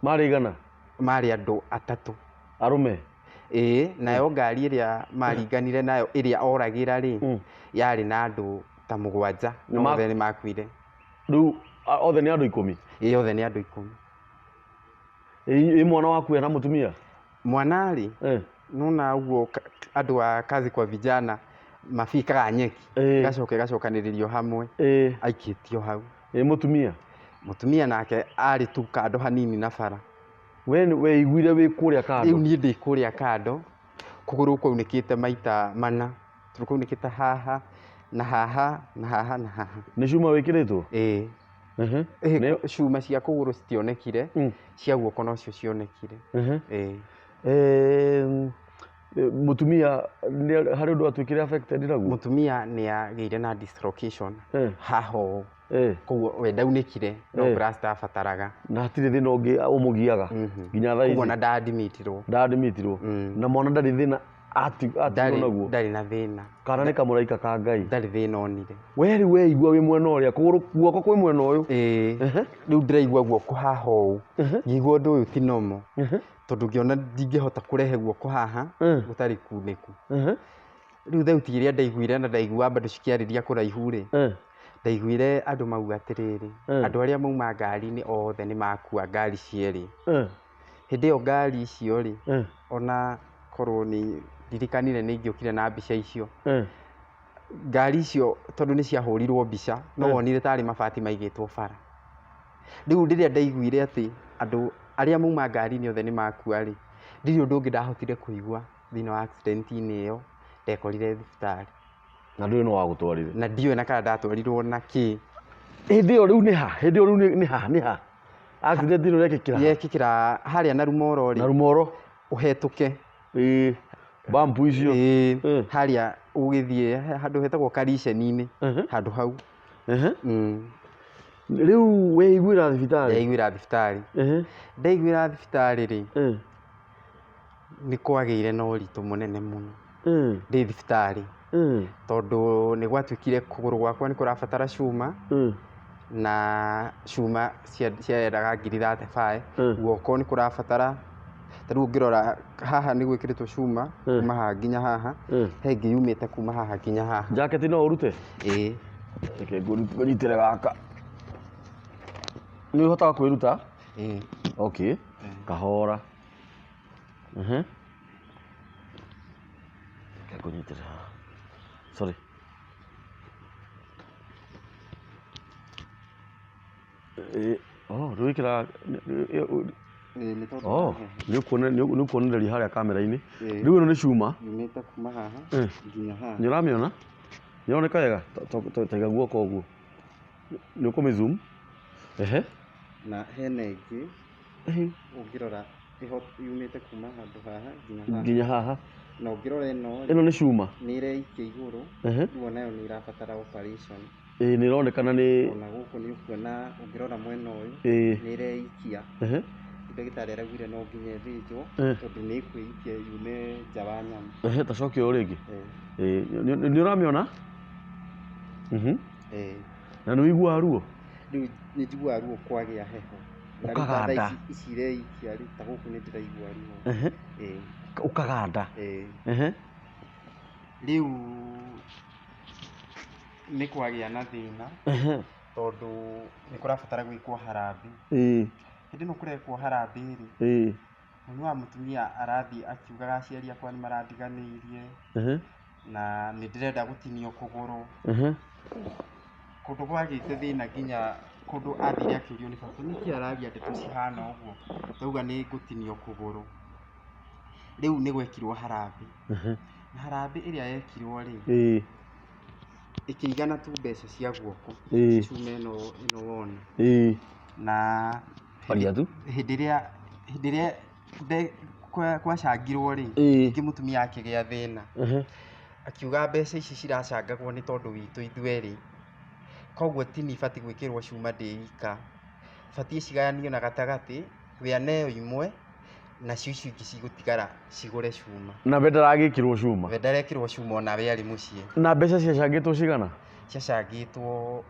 marĩ igana marĩ andũ atatũ arũme nayo ngari ĩrĩa maringanire nayo ĩrĩa oragĩra rĩ yarĩ na andũ ta mũgwanja no othe nĩ makuire rĩu othe nĩ andũ 10 othe nĩ andũ 10 mwana waku na mũtumia mwana rĩ nona ũguo andũ a kazi kwa vijana mabikaga nyeki gacokanĩrĩrio hamwe aikĩtio hau mũtumia nake arĩ tu kando hanini na bara we iguire wĩ kũrĩa kando rĩu niĩ ndĩ kũrĩa kando kũgũrũ kwaunĩkĩte maita mana kwaunĩkĩte haha na haha na haha na haha nĩ cuma wĩkĩrĩtwo cuma cia kũgũrũ citionekire cia guoko nocio cionekire mũtumia harĩ ũndũ atuĩkire affected naguo mũtumia nĩ agĩire na dislocation haha koguo we ndaunĩkire no plaster abataraga na hatirĩ thĩna ũngĩ ũmũgiaga nginya thaa ici koguo na ndaadmitirwo na mwana ndarĩ thĩna atigwo naguo ndarĩ na thĩna kana nĩ kamũraika ka Ngai ndarĩ thĩna onire we rĩu weigua wĩ mwena ũrĩa guoko kwĩ mwena ũyũ rĩu ndĩraigua guoko haha ũũ ngĩigua ũndũ ũyũ ti normal tondũ ngĩona ndingĩhota kũrehe guoko haha gũtarĩ kunĩku rĩu thauti ĩrĩa ndaiguire na ndaigua bado cikĩarĩria kũraihu rĩ ndaiguire andũ mauga atĩrĩrĩ andũ arĩa mauma ngari-inĩ othe nĩ makua ngari cierĩ hĩndĩ ĩyo ngari icio rĩ ona korwo nĩ ndirikanire nĩ ingĩokire na mbica icio ngari icio tondũ nĩ ciahũrirwo mbica no wonire tarĩ mabati maigĩtwo bara rĩu rĩrĩa ndaiguire atĩ andũ arĩa mauma ngari-inĩ othe nĩ makua rĩ ndirĩ ũndũ ũngĩ ndahotire kũigua thĩinĩ wa accident-inĩ ĩyo ndekorire thibitarĩ na ndũĩ no wagũtwarire na ndiũĩ na kana ndatwarirwo na kĩ. hĩndĩ ĩyo rĩu nĩ ha accident ĩno yekĩkĩra harĩa na Rumoro na Rumoro ũhetũke bump icio harĩa ũgĩthiĩ handũ hetagwo Kariceni-inĩ handũ hau. rĩu weiguĩra thibitarĩ? Ndeiguĩra thibitarĩ. Ndeiguĩra thibitarĩ rĩ nĩ kwagĩire na ũritũ mũnene mũno ndĩ thibitarĩ, tondũ nĩ gwatuĩkire kũgũrũ gwakwa nĩ kũrabatara cuma na cuma ciendaga ngiri 35, guoko nĩ kũrabatara. Ta rĩu ũngĩrora haha nĩ gwĩkĩrĩtwo cuma kuma haha nginya haha, he ĩngĩ yumĩte kuma haha nginya haha. Jacket no ũrute? Reke ngũnyitĩre gaka. Nĩ ũhotaga kwĩruta? Okay, kahora. Reke ngũnyitĩre haha. Sorry. Rwĩkĩra nĩ ũkuonereria harĩa kamera-inĩ. Rĩu ĩno nĩ cuma yumĩte kuma haha nginya haha. Nĩ ũramĩona? Nĩ ĩroneka wega? Taiga guoko ũguo. Nĩ ũkũmĩ zoom. Na hena ĩngĩ ũngĩrora yumĩte kuma handũ haha nginya haha. Na ũngĩrora ĩno nĩ cuma nĩ ĩreikia igũrũ, rĩu nayo nĩ ĩrabatara operation. Nĩ ĩronekana nĩ ona gũkũ nĩ ũkuona ũngĩrora mwena ũyũ nĩ ĩreikia. Ndagĩtarĩ araugire no nginya ĩthĩnjwo tondũ nĩ ĩkwĩikia yume nja wa nyama. Ta cokia ũyũ rĩngĩ. Nĩ ũramĩona? Na nĩ ũiguaga ruo? Rĩu nĩ njiguaga ruo kwagĩa heho. Ũkaganda? Ici ireikia rĩ ta gũkũ nĩ ndĩraigua ruo. Ũkaganda? Rĩu nĩ kwagĩa na thĩna tondũ nĩ kũrabatara gwĩkwo harambĩ. Hĩndĩ ĩno kũrekwo harambĩ rĩ, mami wa mũtumia arathiĩ akiugaga aciari akwa nĩ marandiganĩirie na nĩ ndĩrenda gũtinio kũgũrũ. Kũndũ gwagĩte thĩna nginya kũndũ athire akĩũrio nĩ baba nĩkĩ araria ndeto cihana ũguo, ndauga nĩ ngũtinio kũgũrũ. Rĩu nĩ gwekirwo harambĩ, na harambĩ ĩrĩa yekirwo rĩ ĩkĩigana tu mbeca cia guoko cuma ĩno wona. Na hĩndĩ ĩrĩa gwacangirwo rĩ ningĩ mũtumia akĩgĩa thĩna, akiuga mbeca ici ciracangagwo nĩ tondũ witũ ithuerĩ, koguo ti niĩ batiĩ gwĩkĩrwo cuma ndĩ ika, batiĩ cigayanio na gatagatĩ, we aneo imwe nacio icio ingĩ cigũtigara cigũre cuma. Na we ndaragĩkĩrwo cuma? We ndarekĩrwo cuma ona we arĩ mũciĩ. Na mbeca ciacangĩtwo cigana? Ciacangĩtwo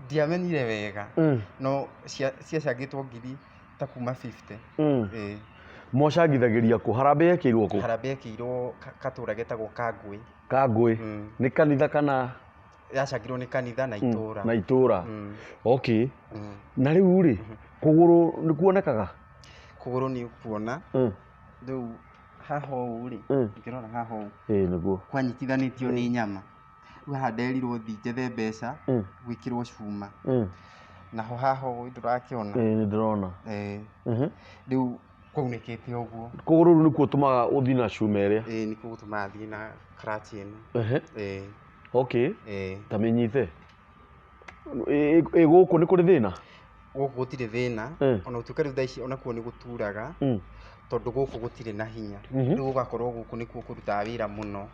ndiamenyire wega no ciacangĩtwo ngiri ta kuma 50. Mocangithagĩria kũ? Harambĩ yekĩirwo kũ? Harambĩ yekĩirwo katũra getagwo Kangũĩ. Kangũĩ nĩ kanitha kana? Yacangirwo nĩ kanitha na itũra. Na itũra. Okay. Na rĩu rĩ kũgũrũ nĩ kuonekaga? Kũgũrũ nĩ ũkuona rĩu haha ũũ rĩ ũngĩrora haha ũũ nĩguo kwanyitithanĩtio nĩ nyama. Rĩu haha nderirwo thiĩ njethe mbeca gwĩkĩrwo cuma, naho haha ũũ ndũrakĩona? Nĩ ndĩrona. Rĩu kwaunĩkĩte ũguo. Kũgũrũ rĩu nĩkuo ũtũmaga ũthiĩ na cuma ĩrĩa? Nĩkuo gũtũmaga thiĩ na clutch ĩno. Okay. Ta mĩnyite. Gũkũ nĩ kũrĩ thĩna? Gũkũ gũtirĩ thĩna, ona gũtuĩka rĩu thaa ici onakuo nĩ gũturaga tondũ gũkũ gũtirĩ na hinya. Rĩu gũgakorwo gũkũ nĩkuo kũrutaga wĩra mũno,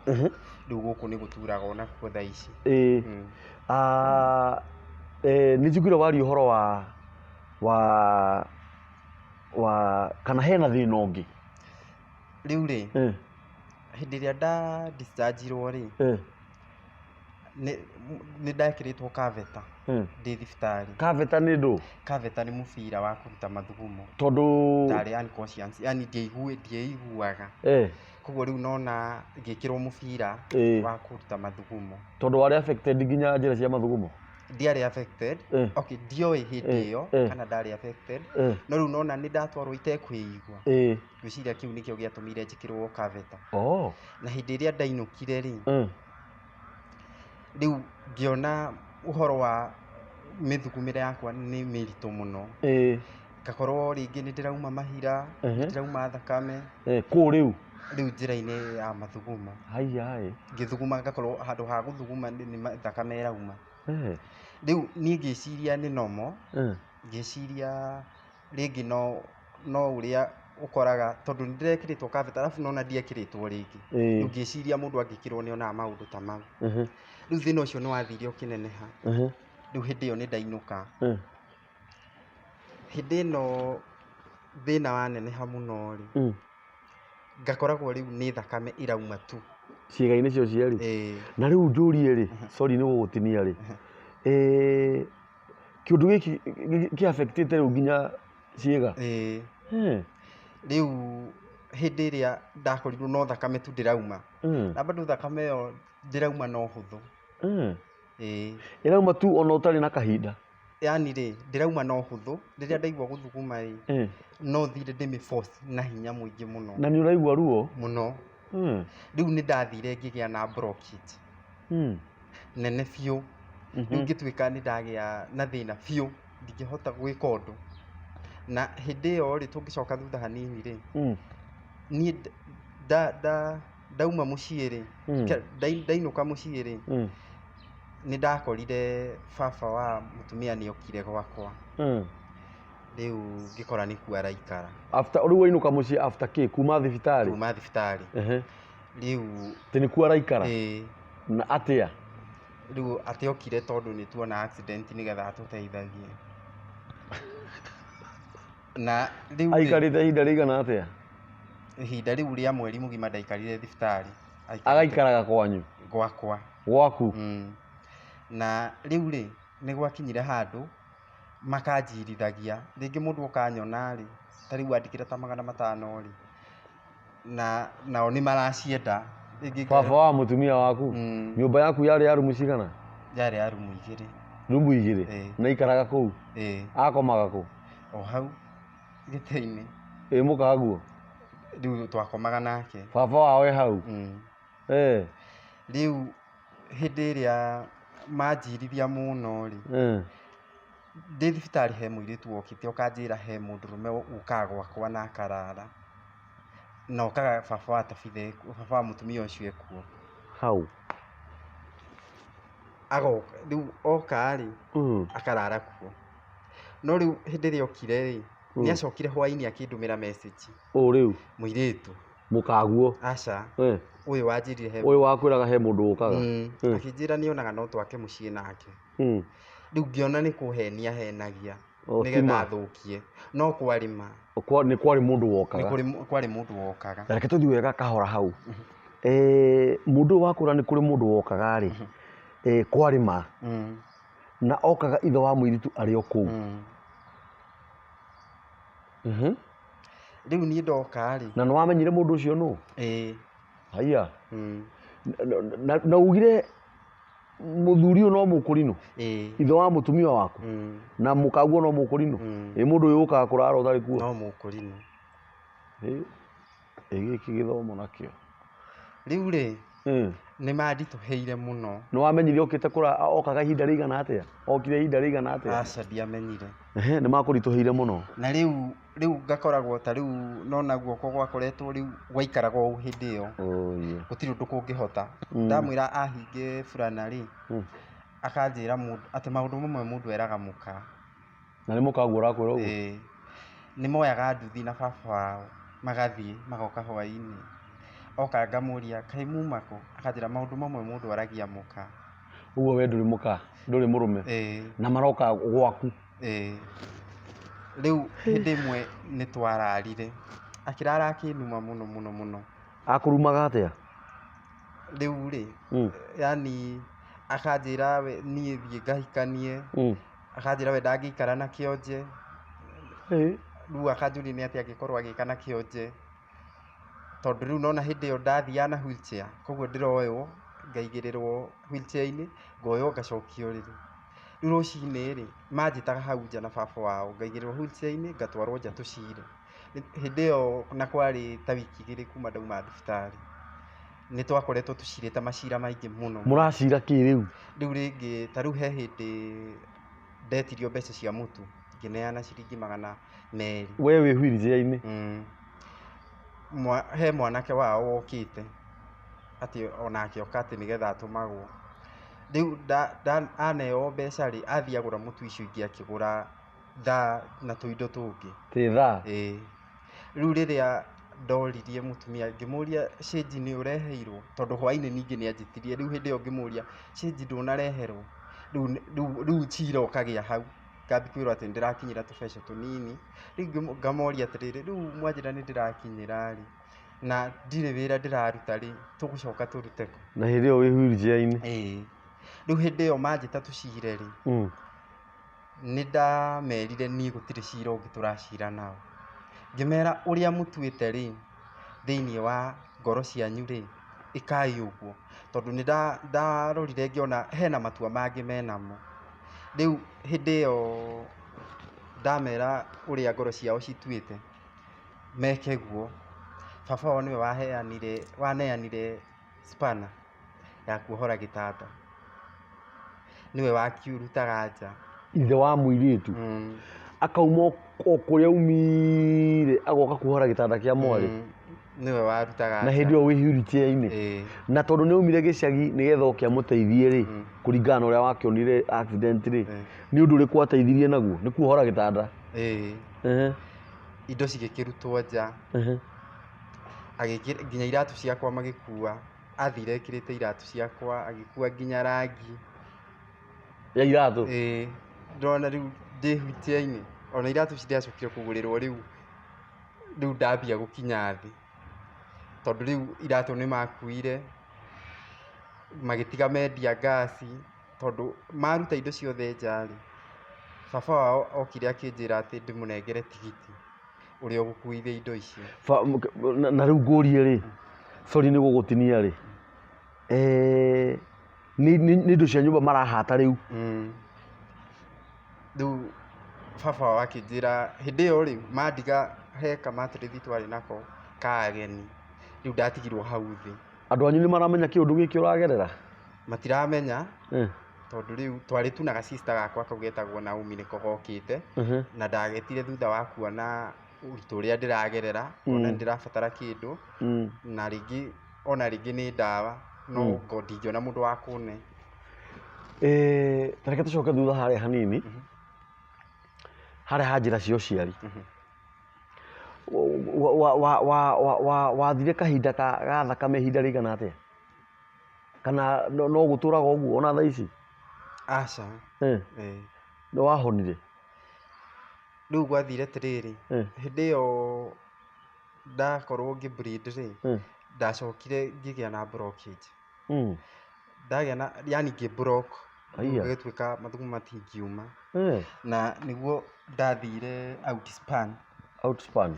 rĩu gũkũ nĩ gũturaga onakuo thaa ici. Nĩ njiguire waria ũhoro wa kana hena thĩna ũngĩ? Rĩu rĩ hĩndĩ ĩrĩa nda discharge-irwo rĩ nĩ ndekĩrĩtwo kaveta ndĩ thibitarĩ. Kaveta nĩ ndũ? Kaveta nĩ mũbira wa kũruta mathugumo. Tondũ ndarĩ unconscious, yani ndiaiguaga. Koguo rĩu nona ngĩkĩrwo mũbira wa kũruta mathugumo. Tondũ warĩ affected nginya njĩra cia mathugumo? Ndiarĩ affected. Okay, ndioĩ hĩndĩ ĩyo kana ndarĩ affected, no rĩu nona nĩ ndatwarwo itekwĩigua. Ngwĩciria kĩu nĩkĩo gĩatũmire njĩkĩrwo kaveta. Na hĩndĩ ĩrĩa ndainũkire rĩ rĩu ngĩona ũhoro wa mĩthugumĩre yakwa nĩ mĩritũ mũno. Ngakorwo rĩngĩ nĩ ndĩrauma mahira, nĩ ndĩrauma thakame. Kũũ rĩu? Rĩu njĩra-inĩ ya mathugumo Hai. ngĩthuguma ngakorwo handũ ha gũthuguma nĩ thakame ĩrauma. Eh. Rĩu niĩ ngĩciria nĩ normal, Eh. ngĩciria rĩngĩ no ũrĩa ũkoraga tondũ nĩ ndĩrekĩrĩtwo carpet arabu nona ndiekĩrĩtwo rĩngĩ. Rĩu ngĩciria mũndũ angĩkĩrwo nĩ onaga maũndũ ta mau. Rĩu thĩna ũcio nĩ wathire ũkĩneneha. Rĩu hĩndĩ ĩyo nĩ ndainũka. Hĩndĩ ĩno thĩna waneneha mũno rĩ, ngakoragwo rĩu nĩ thakame ĩrauma tu ciĩga-inĩ cio cierĩ. Na rĩu njũrie rĩ, sorry nĩ gũgũtinia rĩ, kĩũndũ gĩkĩ kĩ affectĩte rĩu nginya ciĩga? Rĩu hĩndĩ ĩrĩa ndakorirwo no thakame tu ndĩrauma, na bado thakame ĩyo ndĩrauma na ũhũthũ. Ĩrauma tu ona ũtarĩ na kahinda? Yani rĩ, ndĩrauma na ũhũthũ, rĩrĩa ndaigua gũthuguma rĩ, no thire ndĩmĩ-force na hinya mũingĩ mũno. Na nĩ ũraigua ruo? Mũno. Rĩu nĩ ndathire ngĩgĩa na bronchitis nene biũ. Rĩu ngĩtuĩka nĩ ndagĩa na thĩna biũ, ndingĩhota gwĩka ũndũ. Na hĩndĩ ĩyo rĩ, tũngĩcoka thutha hanini rĩ, niĩ ndauma mũciĩ rĩ, ndainũka mũciĩ rĩ, nĩ ndakorire baba wa mũtumia nĩ okire gwakwa. Rĩu ngĩkora nĩ kuo araikara. After rĩu wainũka mũciĩ after kĩ? Kuma thibitarĩ? Kuma thibitarĩ. Rĩu atĩ nĩ kuo araikara? Na atĩa? Rĩu atĩ okire tondũ nĩ tuona accident nĩgetha atũteithagie. Na rĩu aikarĩte ihinda rĩigana atĩa? Ihinda rĩu rĩa mweri mũgima ndaikarire thibitarĩ. Agaikaraga kwanyu? Gwakwa. Gwaku? Na rĩu rĩ, nĩ gwakinyire handũ makanjirithagia. Rĩngĩ mũndũ okanyona rĩ, ta rĩu andĩkĩra ta 500 rĩ, nao nĩ maracienda. Baba wa mũtumia waku? Nyũmba yaku yarĩ ya rumu cigana? Yarĩ ya rumu 2. Rumu 2? Na ikaraga kũu? Akomaga kũ? O hau gĩtĩ-inĩ. Mũkaguo? Rĩu twakomaga nake. Baba wao e hau? Rĩu hĩndĩ ĩrĩa manjirithia mũno rĩ, ndĩ thibitarĩ he mũirĩtu wokĩte okanjĩra he mũndũrũme ũkaga gwakwa na akarara. Na okaga baba wa Tabitha, baba wa mũtumia ũcio ekuo. Hau? Agoka, rĩu oka rĩ, akarara kuo. No rĩu hĩndĩ ĩrĩa okire rĩ, nĩ acokire hwainĩ akĩndũmĩra message. Rĩu? Mũirĩtu. Mũkaguo? Aca. Ũyũ wanjĩrire he. Ũyũ wakwĩraga he mũndũ ũkaga? Akĩnjĩra nĩ onaga no twake mũciĩ nake. Rĩu ngĩona nĩ kũhenia henagia nĩgetha athũkie. No kwarĩ ma. Nĩ kwarĩ mũndũ wokaga? Kwarĩ mũndũ wokaga. Reke tũthiĩ wega kahora hau. Mũndũ ũyũ wakwĩra nĩ kũrĩ mũndũ wokaga rĩ, kwarĩ ma. Na okaga ithe wa mũirĩtu arĩ o kũu. Rĩu niĩ ndoka rĩ. Na nĩ wamenyire mũndũ ũcio nũ? Haiya. Na ugire mũthuri ũyũ no mũkũrinũ? Ithe wa mũtumia waku? Na mũkaguo no mũkũrinũ? Mũndũ ũyũ ũkaga kũrara ũtarĩ kuo? No mũkũrinũ. Gĩkĩ gĩthomo nakĩo. Rĩu rĩ, nĩ manditũhĩire mũno. Nĩ wamenyire okĩte okaga ihinda rĩigana atĩa? Okire ihinda rĩigana atĩa? Aca ndiamenyire. Nĩ makũritũhĩire mũno. Na rĩu ngakoragwo ta rĩu nona guoko gwakoretwo rĩu gwaikaraga ũũ hĩndĩ ĩyo. Gũtirĩ ũndũ kũngĩhota. Ndamwĩra ahinge burana rĩ, akanjĩra atĩ maũndũ mamwe mũndũ eraga mũka. Na nĩ mũkaguo ũrakwĩra ũguo? Nĩ moyaga nduthi na baba wao magathiĩ magoka hwainĩ. Oka ngamũria kaĩ muma kũ? Akanjĩra maũndũ mamwe mũndũ aragia mũka. Ũguo we ndũrĩ mũka, ndũrĩ mũrũme? Na maroka gwaku? Rĩu hĩndĩ ĩmwe nĩ twararire, akĩrara akĩnuma mũno mũno mũno. Akũrumaga atĩa? Rĩu rĩ, yani akanjĩra we niĩ thiĩ ngahikanie, akanjĩra we ndangĩikara na kĩonje. Rĩu akanjũria nĩ atĩa angĩkorwo agĩka na kĩonje. Tondũ rĩu nona hĩndĩ ĩyo ndathiaga na wheelchair, koguo ndĩroywo ngaigĩrĩrwo wheelchair-inĩ, ngoywo ngacokio rĩrĩ. Rĩu rũcinĩ rĩ, manjĩtaga hau nja na baba wao, ngaigĩrĩrwo wheelchair-inĩ ngatwarwo nja tũcire. Hĩndĩ ĩyo na kwarĩ ta wiki 2 kuma ndauma thibitarĩ. Nĩ twakoretwo tũcirĩte macira maingĩ mũno. Mũracira kĩ rĩu? Rĩu rĩngĩ ta rĩu he hĩndĩ ndetirio mbeca cia mũtu, ngĩneana ciringi 200. We wĩ wheelchair-inĩ? he mwanake wao wokĩte atĩ onake oka atĩ nĩgetha atũmagwo. Rĩu aneo mbeca rĩ, athiĩ agũra mũtu icio ingĩ akĩgũra thaa na tũindo tũngĩ. Thaa Rĩu rĩrĩa ndoririe mũtumia ngĩmũria cĩnji nĩ ũreheirwo, tondũ hwainĩ ningĩ nĩ anjĩtirie. Rĩu hĩndĩ ĩyo ngĩmũria cĩnji ndũnareherwo, rĩu cira ũkagĩa hau, ngambia kwĩrwo atĩ nĩndĩrakinyĩra tũbeca tũnini. Rĩu ngamoria atĩrĩrĩ, rĩu mwanjĩra nĩndĩrakinyĩra rĩ na ndirĩ wĩra ndĩraruta rĩ, tũgũcoka tũrute kũ? Na hĩndĩ ĩyo wĩ wheelchair-inĩ? Rĩu hĩndĩ ĩyo manjĩta tũcire rĩ, nĩndamerire niĩ gũtirĩ cira ũngĩ tũracira nao. Ngĩmera ũrĩa mũtuĩte rĩ, thĩinĩ wa ngoro cianyu rĩ, ĩkai ũguo, tondũ nĩndarorire ngĩona hena matua mangĩ menamo. Rĩu hĩndĩ ĩyo ndamera ũrĩa ngoro ciao cituĩte meke guo. Baba wao nĩwe waneanire spanner ya kuohora gĩtanda, nĩwe wakiurutaga nja. Ithe wa mũirĩtu akauma o kũrĩa umire agoka kuohora gĩtanda kĩa mwarĩ? Nĩwe warutaga nja. Na hĩndĩ ĩyo wĩ wheelchair-inĩ? Na tondũ nĩ umire gĩcagi nĩgetha oke amũteithie rĩ, kũringana na ũrĩa wakĩonire accident rĩ, nĩ ũndũ ũrĩkũ ateithirie naguo? Nĩ kuohora gĩtanda? Indo cigĩkĩrutwo nja, nginya iratũ ciakwa magĩkua. Athire ekĩrĩte iratũ ciakwa, agĩkua nginya rangi ya iratũ? Ndĩrona rĩu ndĩ wheelchair-inĩ, ona iratũ ciracokire kũgũrĩrwo. Rĩu ndambia gũkinya thĩ, tondũ rĩu iratũ nĩmakuire, magĩtiga mendia ngasi, tondũ maruta indo ciothe nja rĩ, baba wao okire akĩnjĩra atĩ ndĩmũnengere tigiti ũrĩa ũgũkuithia indo icio. Na rĩu ngũrie rĩ, sorry nĩ gũgũtinia rĩ, nĩ indo cia nyũmba marahata rĩu? Rĩu baba wao akĩnjĩra hĩndĩ ĩyo rĩ, mandiga he kamatirĩthi twarĩ nako ka ageni, rĩu ndatigirwo hau thĩ. Andũ anyu nĩ maramenya kĩũndũ gĩkĩ ũragerera? Matiramenya, tondũ rĩu twarĩ tu na ga-sister gakwa kau getagwo Naomi nĩko gokĩte, na ndagetire thutha wa kuona ũritũ ũrĩa ndĩragerera, kuona nĩndĩrabatara kĩndũ, na rĩngĩ ona rĩngĩ nĩ ndawa, no ndingĩona mũndũ wa kũne. Ta reke tũcoke thutha harĩa hanini, harĩa ha njĩra cia ũciari. Wathire kahinda ga thakame ihinda rĩigana atĩa? Kana no gũtũraga ũguo ona thaa ici? Aca. Nĩ wahonire? Rĩu gwathire atĩrĩrĩ, hĩndĩ ĩyo ndakorwo ngĩ-bleed rĩ, ndacokire ngĩgĩa na blockage. Ndagĩa na, yani ngĩ-block, gũgĩtuĩka mathugumo matingiuma, na nĩguo ndathire outspan. Outspan?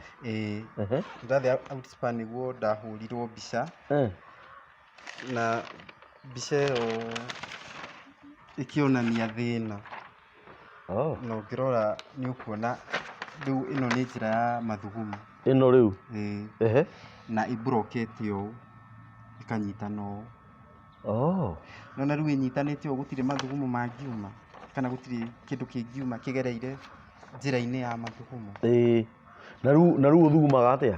Ndathire outspan nĩguo ndahũrirwo mbica, na mbica ĩyo ĩkĩonania thĩna. Na ũngĩrora nĩ ũkuona rĩu ĩno nĩ njĩra ya mathugumo. Ĩno rĩu? Na ĩ-blockĩte ũũ, ĩkanyitana ũũ. Nona rĩu ĩnyitanĩte ũũ gũtirĩ mathugumo mangiuma, kana gũtirĩ kĩndũ kĩngiuma kĩgereire njĩra-inĩ ya mathugumo. Na rĩu ũthugumaga atĩa?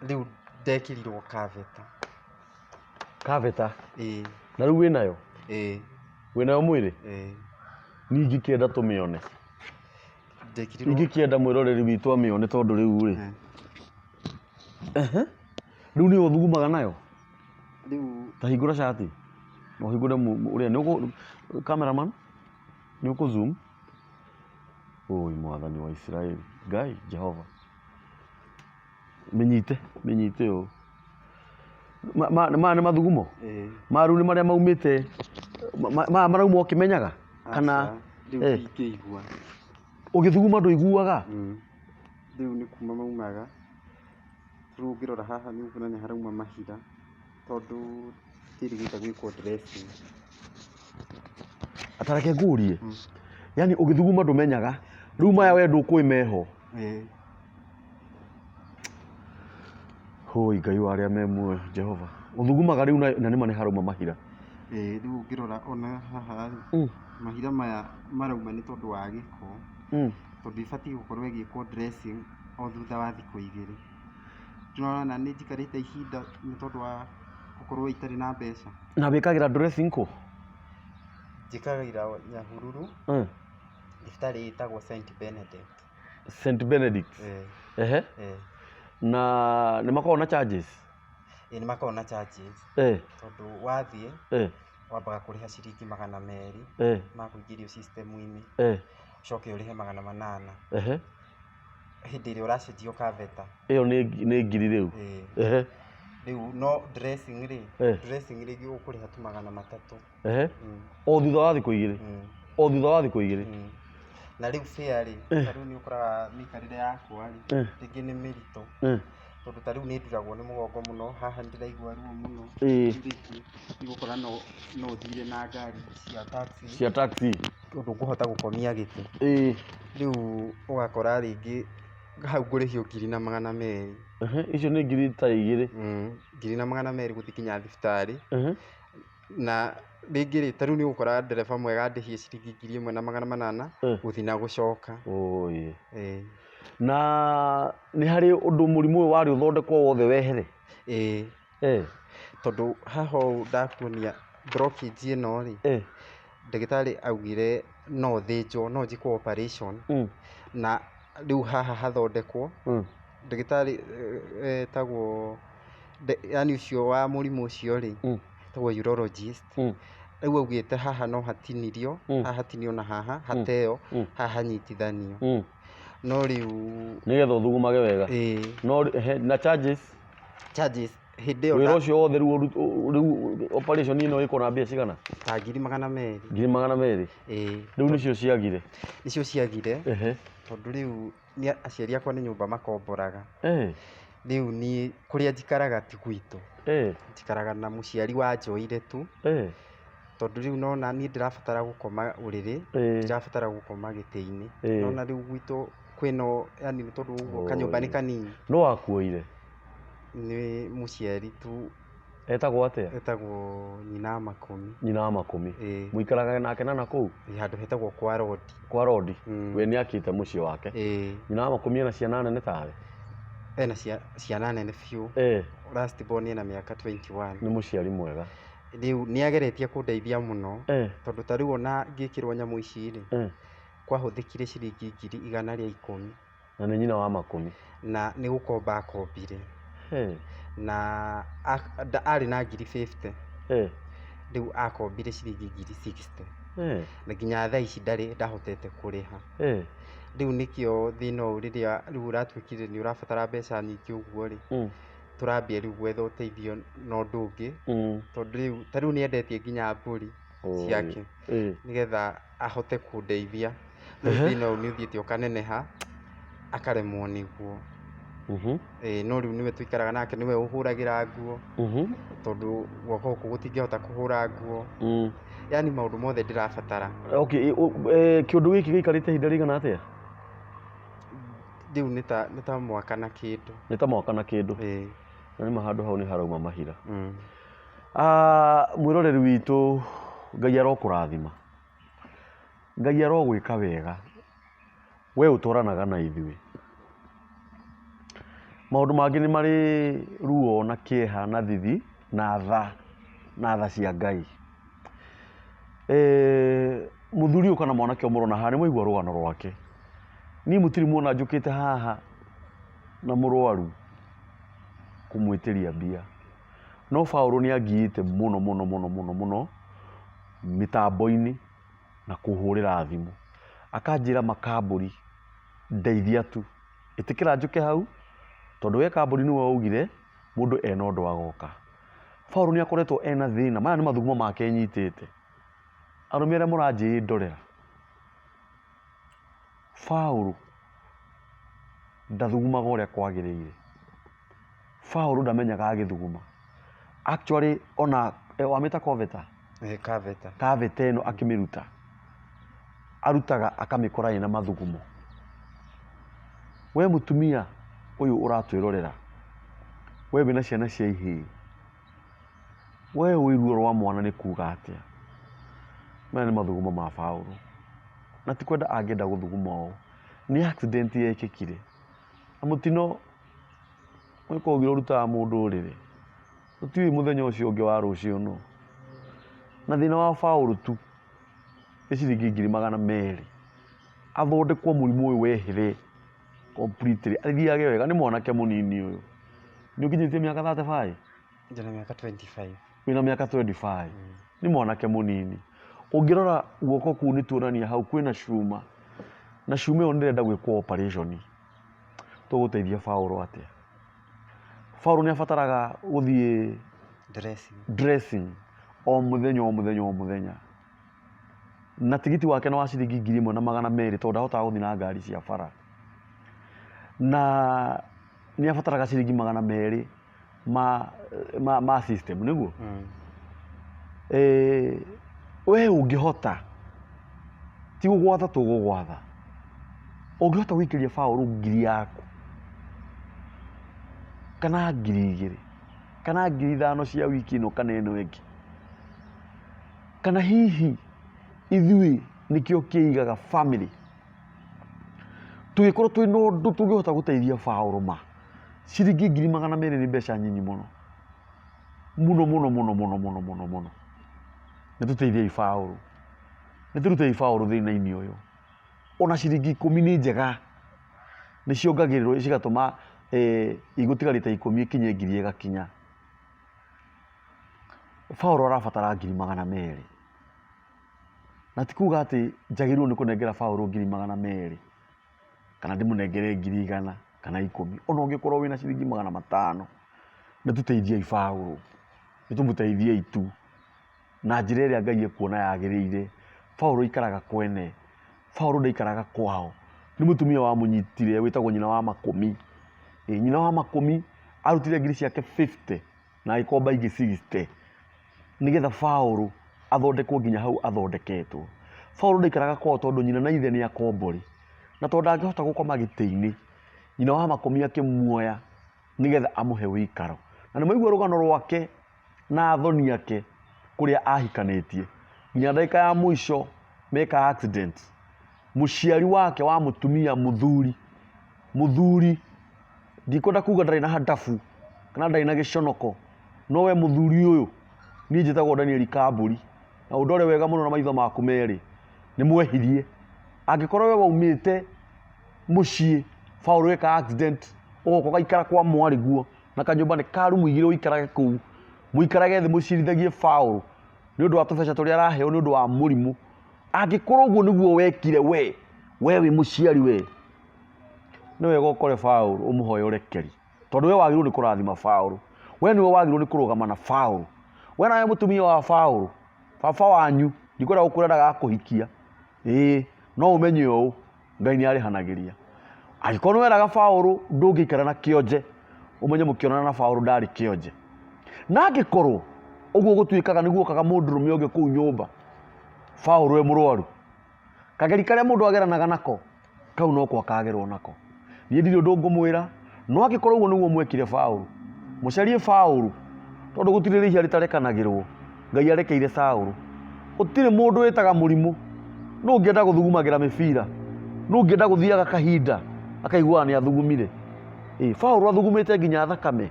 Rĩu ndekĩrirwo catheter. Catheter? Na rĩu wĩnayo? Wĩnayo mwĩrĩ? Niĩ ingĩkĩenda tũmĩone. Ingĩkĩenda mwĩroreri witũ amĩone, tondũ rĩu rĩ, rĩu nĩyo ũthugumaga nayo? Ta hingũra cati, no hingũre ũrĩa, cameraman nĩ ũkũ zoom? Ôi mwathani wa Israeli, Ngai Jehova, mĩnyite ũũ. Maya nĩ mathugumo? Maya rĩu nĩ marĩa maumĩte, maya marauma ũkĩmenyaga? Kana ũgĩthuguma ndũiguaga? Rĩu nĩ kuma maumaga, rĩu ũngĩrora haha nĩ ũkuona nĩ harauma mahira, tondũ gĩtirĩ gwĩkwo dressing. Ta reke ngũrie, yani ũgĩthuguma ndũmenyaga, rĩu maya we ndũkũĩ meho? Hũi Ngai wa arĩa me muoyo Jehova, ũthugumaga rĩu na nĩma nĩ harauma mahira? Rĩu ũngĩrora ona haha mahira maya marauma nĩ tondũ wa gĩko, tondũ ibatiĩ gũkorwo ĩgĩkwo dressing o thutha wa thikũ 2. ndĩrona nĩ njikarĩte ihinda nĩ tondũ wa gũkorwo itarĩ na mbeca. Na wĩkagĩra dressing kũ? Njĩkagĩra Nyahururu, thibitarĩ ĩtagwo St Benedict. St Benedict. Ehe. Na nĩ makoragwo na charges? Nĩ makoragwo na charges. Tondũ wathiĩ wambaga kũrĩha ciringi 200 ma kũingĩrio system-inĩ, ũcoke ũrĩhe 800 hĩndĩ ĩrĩa ũracenjio kaveta. Ĩyo nĩ ngiri rĩu? Rĩu no dressing rĩngĩ ũkũrĩha tu 300. O thutha wa thikũ igĩrĩ? O thutha wa thikũ igĩrĩ? Na rĩu fare tarĩu nĩ ũkoraga mĩikarĩre yakwa rĩngĩ nĩ mĩritũ, tondũ tarĩu nĩ nduragwo nĩ mũgongo mũno, haha nĩ ndĩraigua ruo mũno, nĩ gũkora no thire na ngari cia taxi tondũ ngũhota gũkomia gĩtĩ. Rĩu ũgakora rĩngĩ hau ngũrĩhio 2,200. Icio nĩ ngiri ta igĩrĩ? 2,200 gũthiĩ nginya thibitarĩ. Na rĩngĩ rĩ tarĩu nĩ ũgũkora ndereba mwega andĩhie ciringi 1,800 gũthiĩ na gũcoka. Na nĩ harĩ ũndũ mũrimũ ũyũ warĩ ũthondekwo wothe wehere? Tondũ haha ũũ ndakuonia blockage ĩno rĩ, ndagĩtarĩ augire no thĩnjwo, no njĩkwo operation, na rĩu haha hathondekwo. Ndagĩtarĩ etagwo yani ũcio wa mũrimũ ũcio rĩ, etagwo urologist. Rĩu augĩte haha no hatinirio, haha hatinio na haha hateo, haha hanyitithanio. No rĩu nĩgetha ũthugumage wega. No na charges hĩndĩ ĩyo wĩra ũcio wothe rĩu operation ĩno ĩkwo na mbia cigana? Ta 200,000. 200,000? Rĩu nĩcio ciagire? Nĩcio ciagire, tondũ rĩu aciari akwa nĩ nyũmba makomboraga. Rĩu niĩ kũrĩa njikaraga ti gwitũ, njikaraga na mũciari wanjoire tu, tondũ rĩu nona niĩ ndĩrabatara gũkoma ũrĩrĩ, ndĩrabatara gũkoma gĩtĩ-inĩ. Nona rĩu gwitũ kwĩno yani nĩ tondũ ũguo kanyũmba nĩ kanini. Nũ wakuoire? Nĩ mũciari tu. Etagwo atĩa? Etagwo nyina wa Makũmi. Nyina wa Makũmi? Mũikaraga nake na kũu? Handũ hetagwo kwa Rodi. Kwa Rodi? We nĩ akĩte mũciĩ wake? Nyina wa Makũmi ena ciana nene tawe? Ena ciana nene biũ. Last born ena mĩaka 21. Nĩ mũciari mwega. Rĩu nĩ ageretie kũndeithia mũno, tondũ tarĩu ona ngĩkĩrwo nyamũ ici rĩ, kwahũthĩkire ciringi 110. Na nĩ nyina wa Makũmi? Na nĩ gũkomba akombire. Na arĩ na 50,000. Rĩu akombire ciringi 60,000. Na nginya thaa ici ndahotete kũrĩha. Rĩu nĩkĩo thĩna ũyũ rĩrĩa rĩu ũratuĩkire nĩ ũrabatara mbeca nyingĩ ũguo rĩ, tũrambia rĩu gwetha ũteithio na ũndũ ũngĩ, tondũ tarĩu nĩ endetie nginya mbũri ciake nĩgetha ahote kũndeithia. Rĩu thĩna ũyũ nĩ ũthiĩte ũkaneneha, akaremwo nĩguo. No rĩu nĩwe tũikaraga nake, nĩwe ũhũragĩra nguo, tondũ gwakwa gũkũ gũtingĩhota kũhũra nguo. Yani maũndũ mothe ndĩrabatara. Kĩũndũ gĩkĩ gĩikarĩte ihinda rĩigana atĩa? Rĩu nĩ ta mwaka na kĩndũ. Nĩ ta mwaka na kĩndũ? Na nĩma handũ hau nĩ harauma mahira. Mwĩroreri witũ, Ngai arokũrathima, Ngai arogwĩka wega, we ũtwaranaga na ithuĩ. Maũndũ mangĩ nĩ marĩ ruo na kĩeha na thithi na tha cia Ngai. Mũthuri ũyũ kana mwanake mũrona haha nĩ mwaigua rũgano rwake. Niĩ mũtirĩ muona njũkĩte haha na mũrwaru kũmwĩtĩria mbia, no Paũlũ nĩ angiĩte mũno mĩtambo-inĩ na kũhũrĩra thimũ, akanjĩra Makambũri, ndeithia tu, ĩtĩkĩra njũke hau, tondũ we Kambũri nĩwe waugire mũndũ ena ũndũ agoka. Paũlũ nĩ akoretwo ena thĩna, maya nĩ mathugumo make nyitĩte. Arũme arĩa mũranjĩndorera, Paũlũ ndathugumaga ũrĩa kwagĩrĩire. Paũlũ ndamenyaga agĩthuguma. Actually ona wamĩta koveta? Kaveta ĩno akĩmĩruta, arutaga akamĩkora ĩna mathugumo. We mũtumia ũyũ ũratwĩrorera, we wĩna ciana cia ihĩĩ, we ũĩ ruo rwa mwana nĩ kuuga atĩa? Maya nĩ mathugumo ma Paũlũ, na ti kwenda angĩenda gũthuguma ũũ, nĩ accident yekĩkire, na mũtino mwiko ngiro rutaga mundu riri utiwi muthenya ucio ungi wa rucio no na thina wa Paul tu iciringi 200,000 athondekwo murimu uyu wehire completely athiage wega ni mwanake munini uyu ni ukinyitie miaka 35 Ndina miaka 25 wina miaka 25 ni mwanake munini ungirora guoko kuu ni tuonania hau kwina cuma na cuma iyo ndirenda gwikwo operation tuguteithia Paul atia Paul ni afataraga guthie dressing o muthenya na tigiti wake no wa ciringi 1,200 tondu ndahotaga guthie na ngari cia bara na ni afataraga ciringi 200 ma system niguo we ungihota ti gugwatha tugugwatha ungihota gwikiria Paul ngiri yaku kana 2,000 kana 5,000 cia wiki no kana eno ĩngĩ kana hihi ithui nikio kiigaga family tugikorwo twi no ndu tungihota guteithia Paul ma ciringi 200,000 ni mbeca nyinyi muno nituteithie Paul niturutei Paul thina-ini uyu ona ciringi 10 ni njega ni ciongagirwo cigatuma igutigarite 10 ikinye 1,000 igakinya Paul arabatara 200,000 na tikuga ati njagirwo ni kunengera Paul 200,000 kana ndimunengere 100,000 kana 10 ona ungikorwo wina ciringi 500 nituteithie Paul nitumuteithie itu na njira iria Ngai ekuona yagirire Paul ikaraga kwene Paul ndaikaraga kwao ni mutumia wa munyitire witagwo nyina wa makumi nyina wa makumi arutire ngiri ciake 50 na ikomba ingi 60 nigetha Paul athondekwo nginya hau athondeketwo Paul ndaikaraga kwao tondu nyina na ithe ni akombori na tondu angihota gukoma giti-ini nyina wa makumi akimuoya nigetha amuhe wikaro na ni maigua rugano rwake na athoni yake kuria ahikanitie nginya ndagika ya mwisho meka accident muciari wake wa mutumia muthuri ndikwenda kuga ndari na hadafu kana ndari na giconoko no we muthuri uyu ni njitagwo Daniel Kamburi na undore wega muno na maitho maku meri ni mwehirie angikorwo we waumite mucii Paul weka accident ugoko gaikara kwa mwari guo na kanyumba ni karu muigire uikarage kuu muikarage thi mucirithagie Paul ni undu wa tubeca turia araheo ni undu wa murimu angikorwo guo niguo wekire we wi muciari we ni wega ukore Paul umuhoye urekeri tondu we wagirwo ni kurathima Paul we niwe wagirwo ni kurugama na Paul we nawe mutumia wa Paul baba wanyu ndikwenda gukurenda gakuhikia no umenye ũũ Ngai ni arihanagiria angikorwo weraga Paul ndungikara na kionje umenye mukionana na Paul ndari kionje na angikorwo uguo gutuikaga niguo kaga mundurume ungi kuu nyumba Paul we murwaru kageri karia mundu ageranaga nako kau no kwa kagerwo nako nie ndiri undu ngumwira no angikorwo uguo niguo mwekire Paul mucarie Paul tondu gutirire ihia ritarekanagirwo Ngai arekeire Saul utire mundu wetaga murimu no ngienda guthugumagira mibira no ngienda guthiaga kahinda akaigua ni athugumire Paul athugumite nginya thakame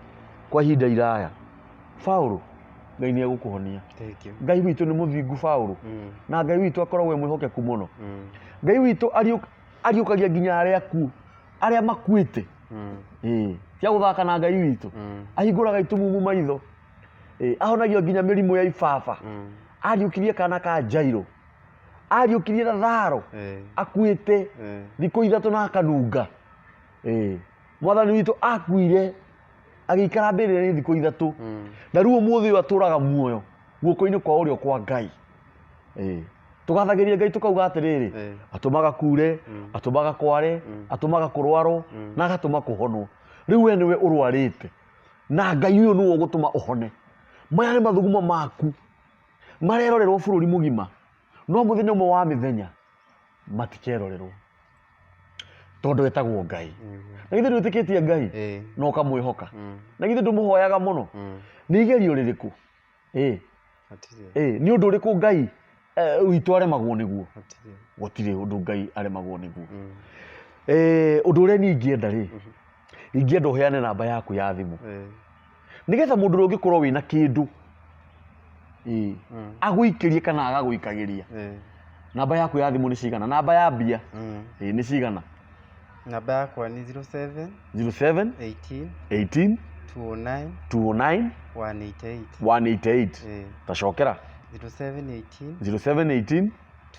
kwa ihinda iraya Paul Ngai ni agukuhonia Ngai witu ni muthingu Paul na Ngai witu akoragwo mwihokeku muno Ngai witu ariukagia nginya aria makuite cia guthaka na Ngai witu ahinguraga itumumu maitho ahonagia nginya mirimu ya ibaba ariukirie kana ka Jairo ariukirie na tharo akuite thikũ 3 na akanunga mwathani witu akuire agikara mbere ni thikũ 3 na ruo muthi uyu aturaga muoyo guoko-ini kwa urio kwa Ngai tugathagiria Ngai tukauga atiriri atumaga kure atumaga kware atumaga kurwaro na agatuma kuhonwo riu we niwe urwarite na Ngai uyu niwe ugutuma uhone maya ni mathuguma maku marerorerwo bururi mugima no muthenya umwe wa mithenya matikerorerwo tondu wetagwo Ngai na githe ndwitikitie Ngai no kamwihoka na githe ndumuhoyaga muno ni igerio ririku ni undu uriku Ngai witu aremagwo niguo gutire undu Ngai aremagwo niguo undu uria ni ingienda ri ingĩenda ũheane namba yaku ya thimũ nigetha mũndũ ũrĩa ũngĩkorwo wĩna kĩndũ agũikĩrie kana agagũikagĩria namba yaku ya thimũ nĩ cigana namba ya mbia nĩ cigana namba yakwa nĩ 07 07 18 18 209 209 188 188 tacokera 07 18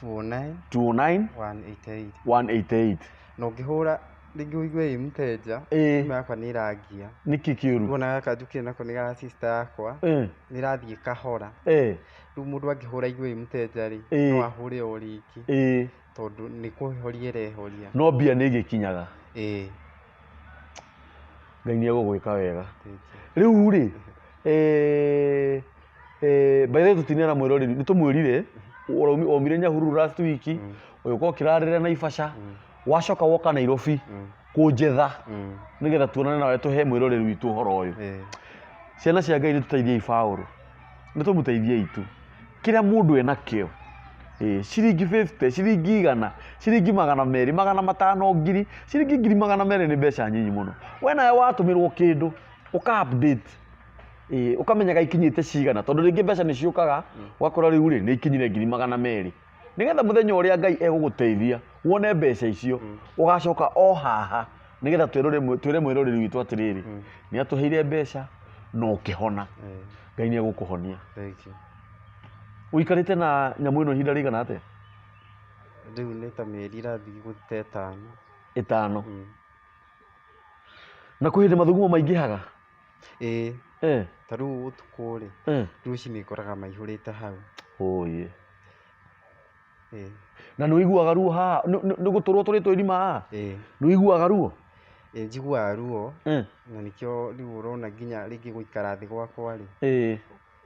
209 209 188 188 na ũngĩhũra rĩngĩ ũigue mũteja thimũ yakwa nĩ ĩrangia nĩkĩ kĩũru wona gaka njũkĩrĩ nako nĩ ga sister yakwa nĩ ĩrathiĩ kahora rĩu mũndũ angĩhũra igue mũteja rĩ no ahũre o rĩngĩ tondũ nĩ kũhoria ĩrehoria no mbia nĩ ĩgĩkinyaga Ngai nĩ egũgwĩka wega rĩu rĩ by the way tũtinĩra mwĩroreri nĩ tũmwĩrire omire Nyahururu last week ũgĩũka ũkĩrarĩra Naivasha wacoka woka Nairobi kũnjetha nĩgetha tuonane nawe tũhe mwĩroreri witũ ũhoro ũyũ ciana cia Ngai nĩ tũteithie ibaũrũ nĩ tũmũteithie itu kĩrĩa mũndũ ena kĩo ciringi 50 ciringi 100 ciringi 200 500 ngiri ciringi 200 nĩ mbeca nyinyi mũno we nawe watũmĩrwo kĩndũ ũka update ũkamenyaga ikinyĩte cigana tondũ rĩngĩ mbeca nĩ ciũkaga ũgakora rĩu rĩ nĩ ikinyire 200 nĩgetha mũthenya ũrĩa Ngai egũgũteithia wone mbeca icio ũgacoka o haha nĩgetha twĩre mwĩroreri witũ atĩrĩrĩ nĩ atũheire mbeca no ũkĩhona Ngai nĩ egũkũhonia ũikarĩte na nyamũ ĩno ihinda rĩigana atĩa rĩu nĩ ta mĩeri irathiĩ gũte 5 na kwĩ hĩndĩ mathugumo maingĩhaga ta rĩu ũtukũ rĩ rũcinĩ ũkoraga maihũrĩte hau na nĩ ũiguaga ruo haha nĩ gũtũrwo tũrĩtwo irima haha nĩ ũiguaga ruo njiguaga ruo na nĩkĩo rĩu ũrona nginya rĩngĩ gũikara thĩ gwakwa rĩ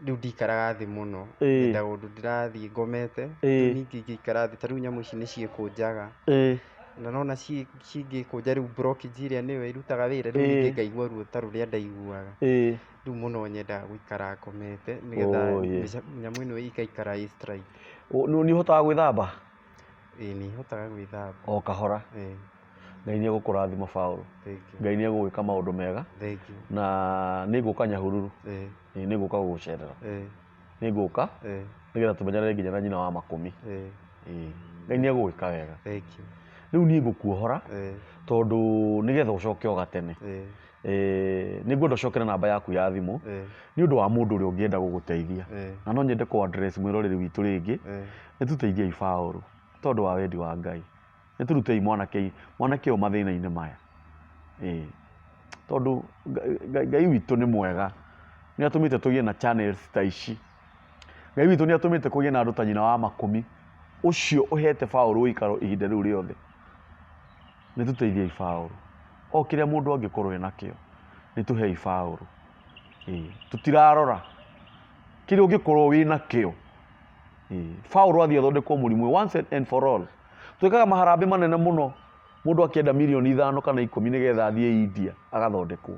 rĩu ndikaraga thĩ mũno nda ũndũ ndĩrathiĩ ngomete ningĩ ngĩikara thĩ ta rĩu nyamũ ici nĩ ciĩkũnjaga na nona cingĩkũnja rĩu blockage ĩrĩa nĩyo ĩrutaga wĩra rĩu ningĩ ngaigua ruo ta rũrĩa ndaiguaga rĩu mũno nyendaga gũikara ngomete nĩgetha nyamũ ĩno ĩgaikara ĩ straight nĩ ũhotaga gwĩthamba nĩ hotaga gwĩthamba o kahora Ngai nĩ egũkũrathima Paul Ngai nĩ egũgwĩka maũndũ mega na nĩ ngũka Nyahururu nĩ ngũka gũgũcerera nĩ ngũka nĩgetha tũmenyane nginya na nyina wa makũmi Ngai nĩ egũgwĩka wega rĩu niĩ ngũkuohora tondũ nĩgetha ũcoke o gatene nĩ ngwenda ũcokere namba yaku ya thimũ nĩ ũndũ wa mũndũ ũrĩa ũngĩenda gũgũteithia na no nyende kũ address mwĩroreri witũ rĩngĩ nĩ tũteithie Paul tondũ wa wendi wa Ngai nĩ tũrutei mwanake ũyũ mathĩna-inĩ maya tondũ Ngai witũ nĩ mwega nĩ atũmĩte tũgĩe na channels ta ici Ngai witũ nĩ atũmĩte kũgĩe na andũ ta nyina wa makũmi ũcio ũhete Paul ũikaro ihinda rĩu rĩothe nĩ tũteithie Paul o kĩrĩa mũndũ angĩkorwo enakĩo nĩ tũhei Paul tũtirarora kĩrĩa ũngĩkorwo wĩnakĩo Paul athiĩ athondekwo mũrimũ once and for all twĩkaga maharambĩ manene mũno mũndũ akĩenda mirioni 5 kana 10 nĩgetha athiĩ India agathondekwo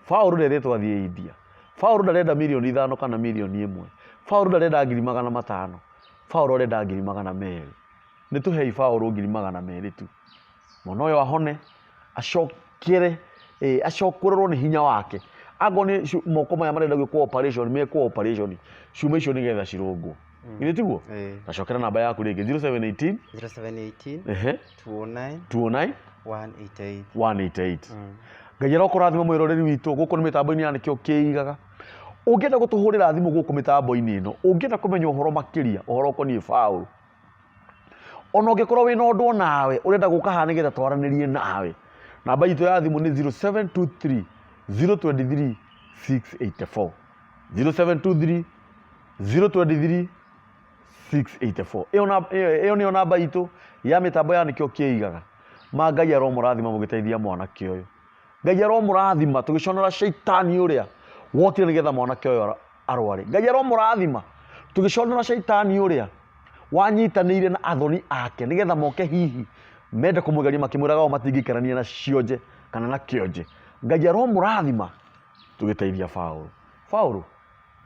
Paul nderĩtwo athiĩ India Paul ndarenda mirioni 5 kana mirioni 1 Paul ndarenda 500,000 Paul arenda 200,000 nĩ tũhei Paul 200,000 tu mwana ũyũ ahone acokere acokorerwo nĩ hinya wake ago nĩ moko maya marenda gwĩkwo operation mekwo operation ciuma icio nĩgetha cirũngwo Githĩ tiguo? Tacokera namba yaku rĩngĩ 0718 209 188 Ngai arokũrathima mwĩroreri witũ gũkũ nĩ mĩtambo-inĩ ya nĩkĩo kĩigaga ũngĩenda gũtũhũrĩra thimũ gũkũ mĩtambo-inĩ ĩno ũngĩenda kũmenya ũhoro makĩria ũhoro ũkoniĩ Paul ona ũngĩkorwo wĩna ũndũ nawe ũrenda gũka haha nĩgetha twaranĩrie nawe namba itũ ya thimũ nĩ 0723 023 684 0723 023 684 ĩyo nĩyo namba itũ ya mĩtambo ya nĩkĩo kĩigaga ma Ngai aromũrathima mũgĩteithia mwanake ũyũ Ngai aromũrathima tũgĩconora shaitani ũrĩa wokire nĩgetha mwanake ũyũ arware Ngai aromũrathima tũgĩconora shaitani ũrĩa wanyitanĩire na athoni ake nĩgetha moke hihi mende kũmũgeria makĩmwĩraga o matingĩikarania na cionje kana na kĩonje Ngai aromũrathima tũgĩteithia Paul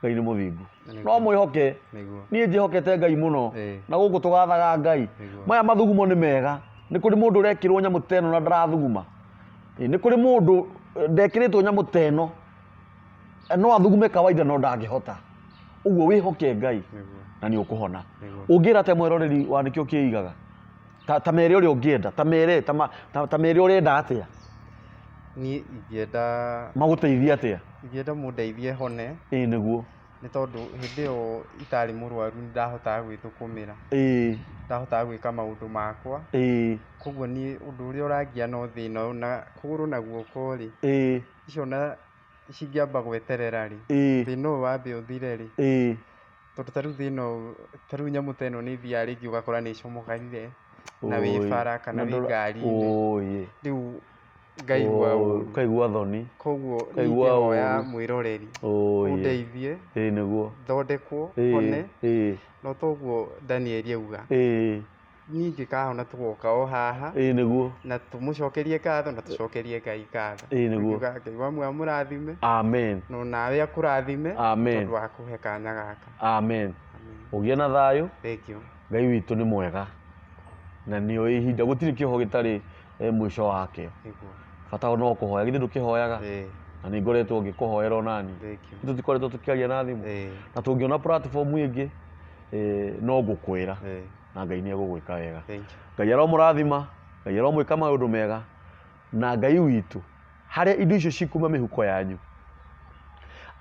Ngai nĩ mũthingu no mwĩhoke niĩ njĩhokete Ngai mũno na gũkũ tũgathaga Ngai maya mathugumo nĩ mega nĩ kũrĩ mũndũ ũrekĩrwo nyamũ teno na ndarathuguma nĩ kũrĩ mũndũ ndekiritwo nyamu teno no athugume kawaida no ndangihota uguo wihoke Ngai na ni ukuhona ungira te mweroreri wa nikio kiigaga ta mere uri ungienda ta mere urenda atia ni ingienda maguteithia atia ingienda mundeithie hone niguo ni tondu hindi yo itari murwaru ndahotaga gwithukumira ndahotaga gwika maundu makwa koguo ni undu uria urangia no thina na kuguru na guoko ri icio na cingiamba gweterera ri thina uyu wambe uthire ri tondu tariu thina uyu tariu nyamu teno ni thia ringi ugakora ni icomokarire na wi bara kana wi ngari riu kaigua thoni koguo ingĩhoya mwĩroreri ũndeithie nĩguo thondekwo hone no toguo Daniel auga ningĩ kahona tũgoka o haha nĩguo na tũmũcokerie ngatho na tũcokerie Ngai ngatho nĩguo Ngai wamwe amũrathime amen no nawe akũrathime tondũ wa kũhe kanya gaka amen ũgĩe na thayũ thank you Ngai witũ nĩ mwega na nĩ ihinda gũtirĩ kĩoho gĩtarĩ mwisho wake bata no kũhoya githĩ ndũkĩhoyaga na nĩ ngoretwo ngĩkũhoera onani tũtikoretwo tũkĩaria na thimũ na tũngĩona platform ĩngĩ no ngũkwĩra na Ngai nĩ egũgwĩka wega Ngai aromũrathima Ngai aromwĩka maũndũ mega na Ngai witũ harĩa indo icio cikuma mĩhuko yanyu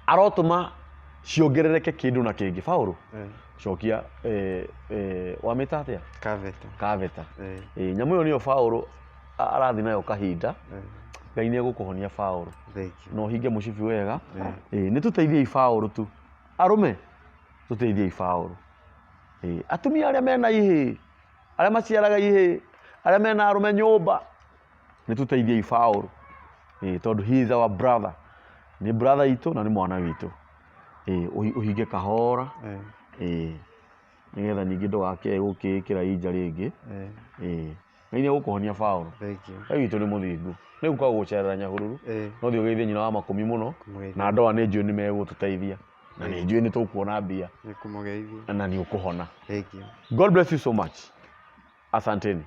arotũma ciongerereke kĩndũ na kĩngĩ Paulo cokia wamĩta atĩa kaveta nyamũ ĩyo nĩyo Paulo arathi nayo kahinda Ngai nĩ egũkũhonia Paulo no hinge mũcibi wega nĩ tũteithiei Paulo tu arume tũteithiei Paulo atumia arĩa mena ihĩ arĩa maciaraga ihĩ arĩa mena arume nyũmba nĩ tũteithiei Paulo tondũ he is our brother nĩ brother itũ na nĩ mwana witũ uhinge kahora nigetha ningĩ ndũgakĩe gũkĩĩkĩra inja rĩngĩ Ngai nĩ egũkũhonia Paulo Ngai witũ nĩ mũthingu rĩu kwa gũcerera Nyahururu no thiĩ ũgeithie nyina wa makũmi mũno na ndoa nĩ njũĩ nĩ megũtũteithia na nĩ njũĩ nĩ tũkuona mbia na nĩ ũkũhona God bless you so much asanteni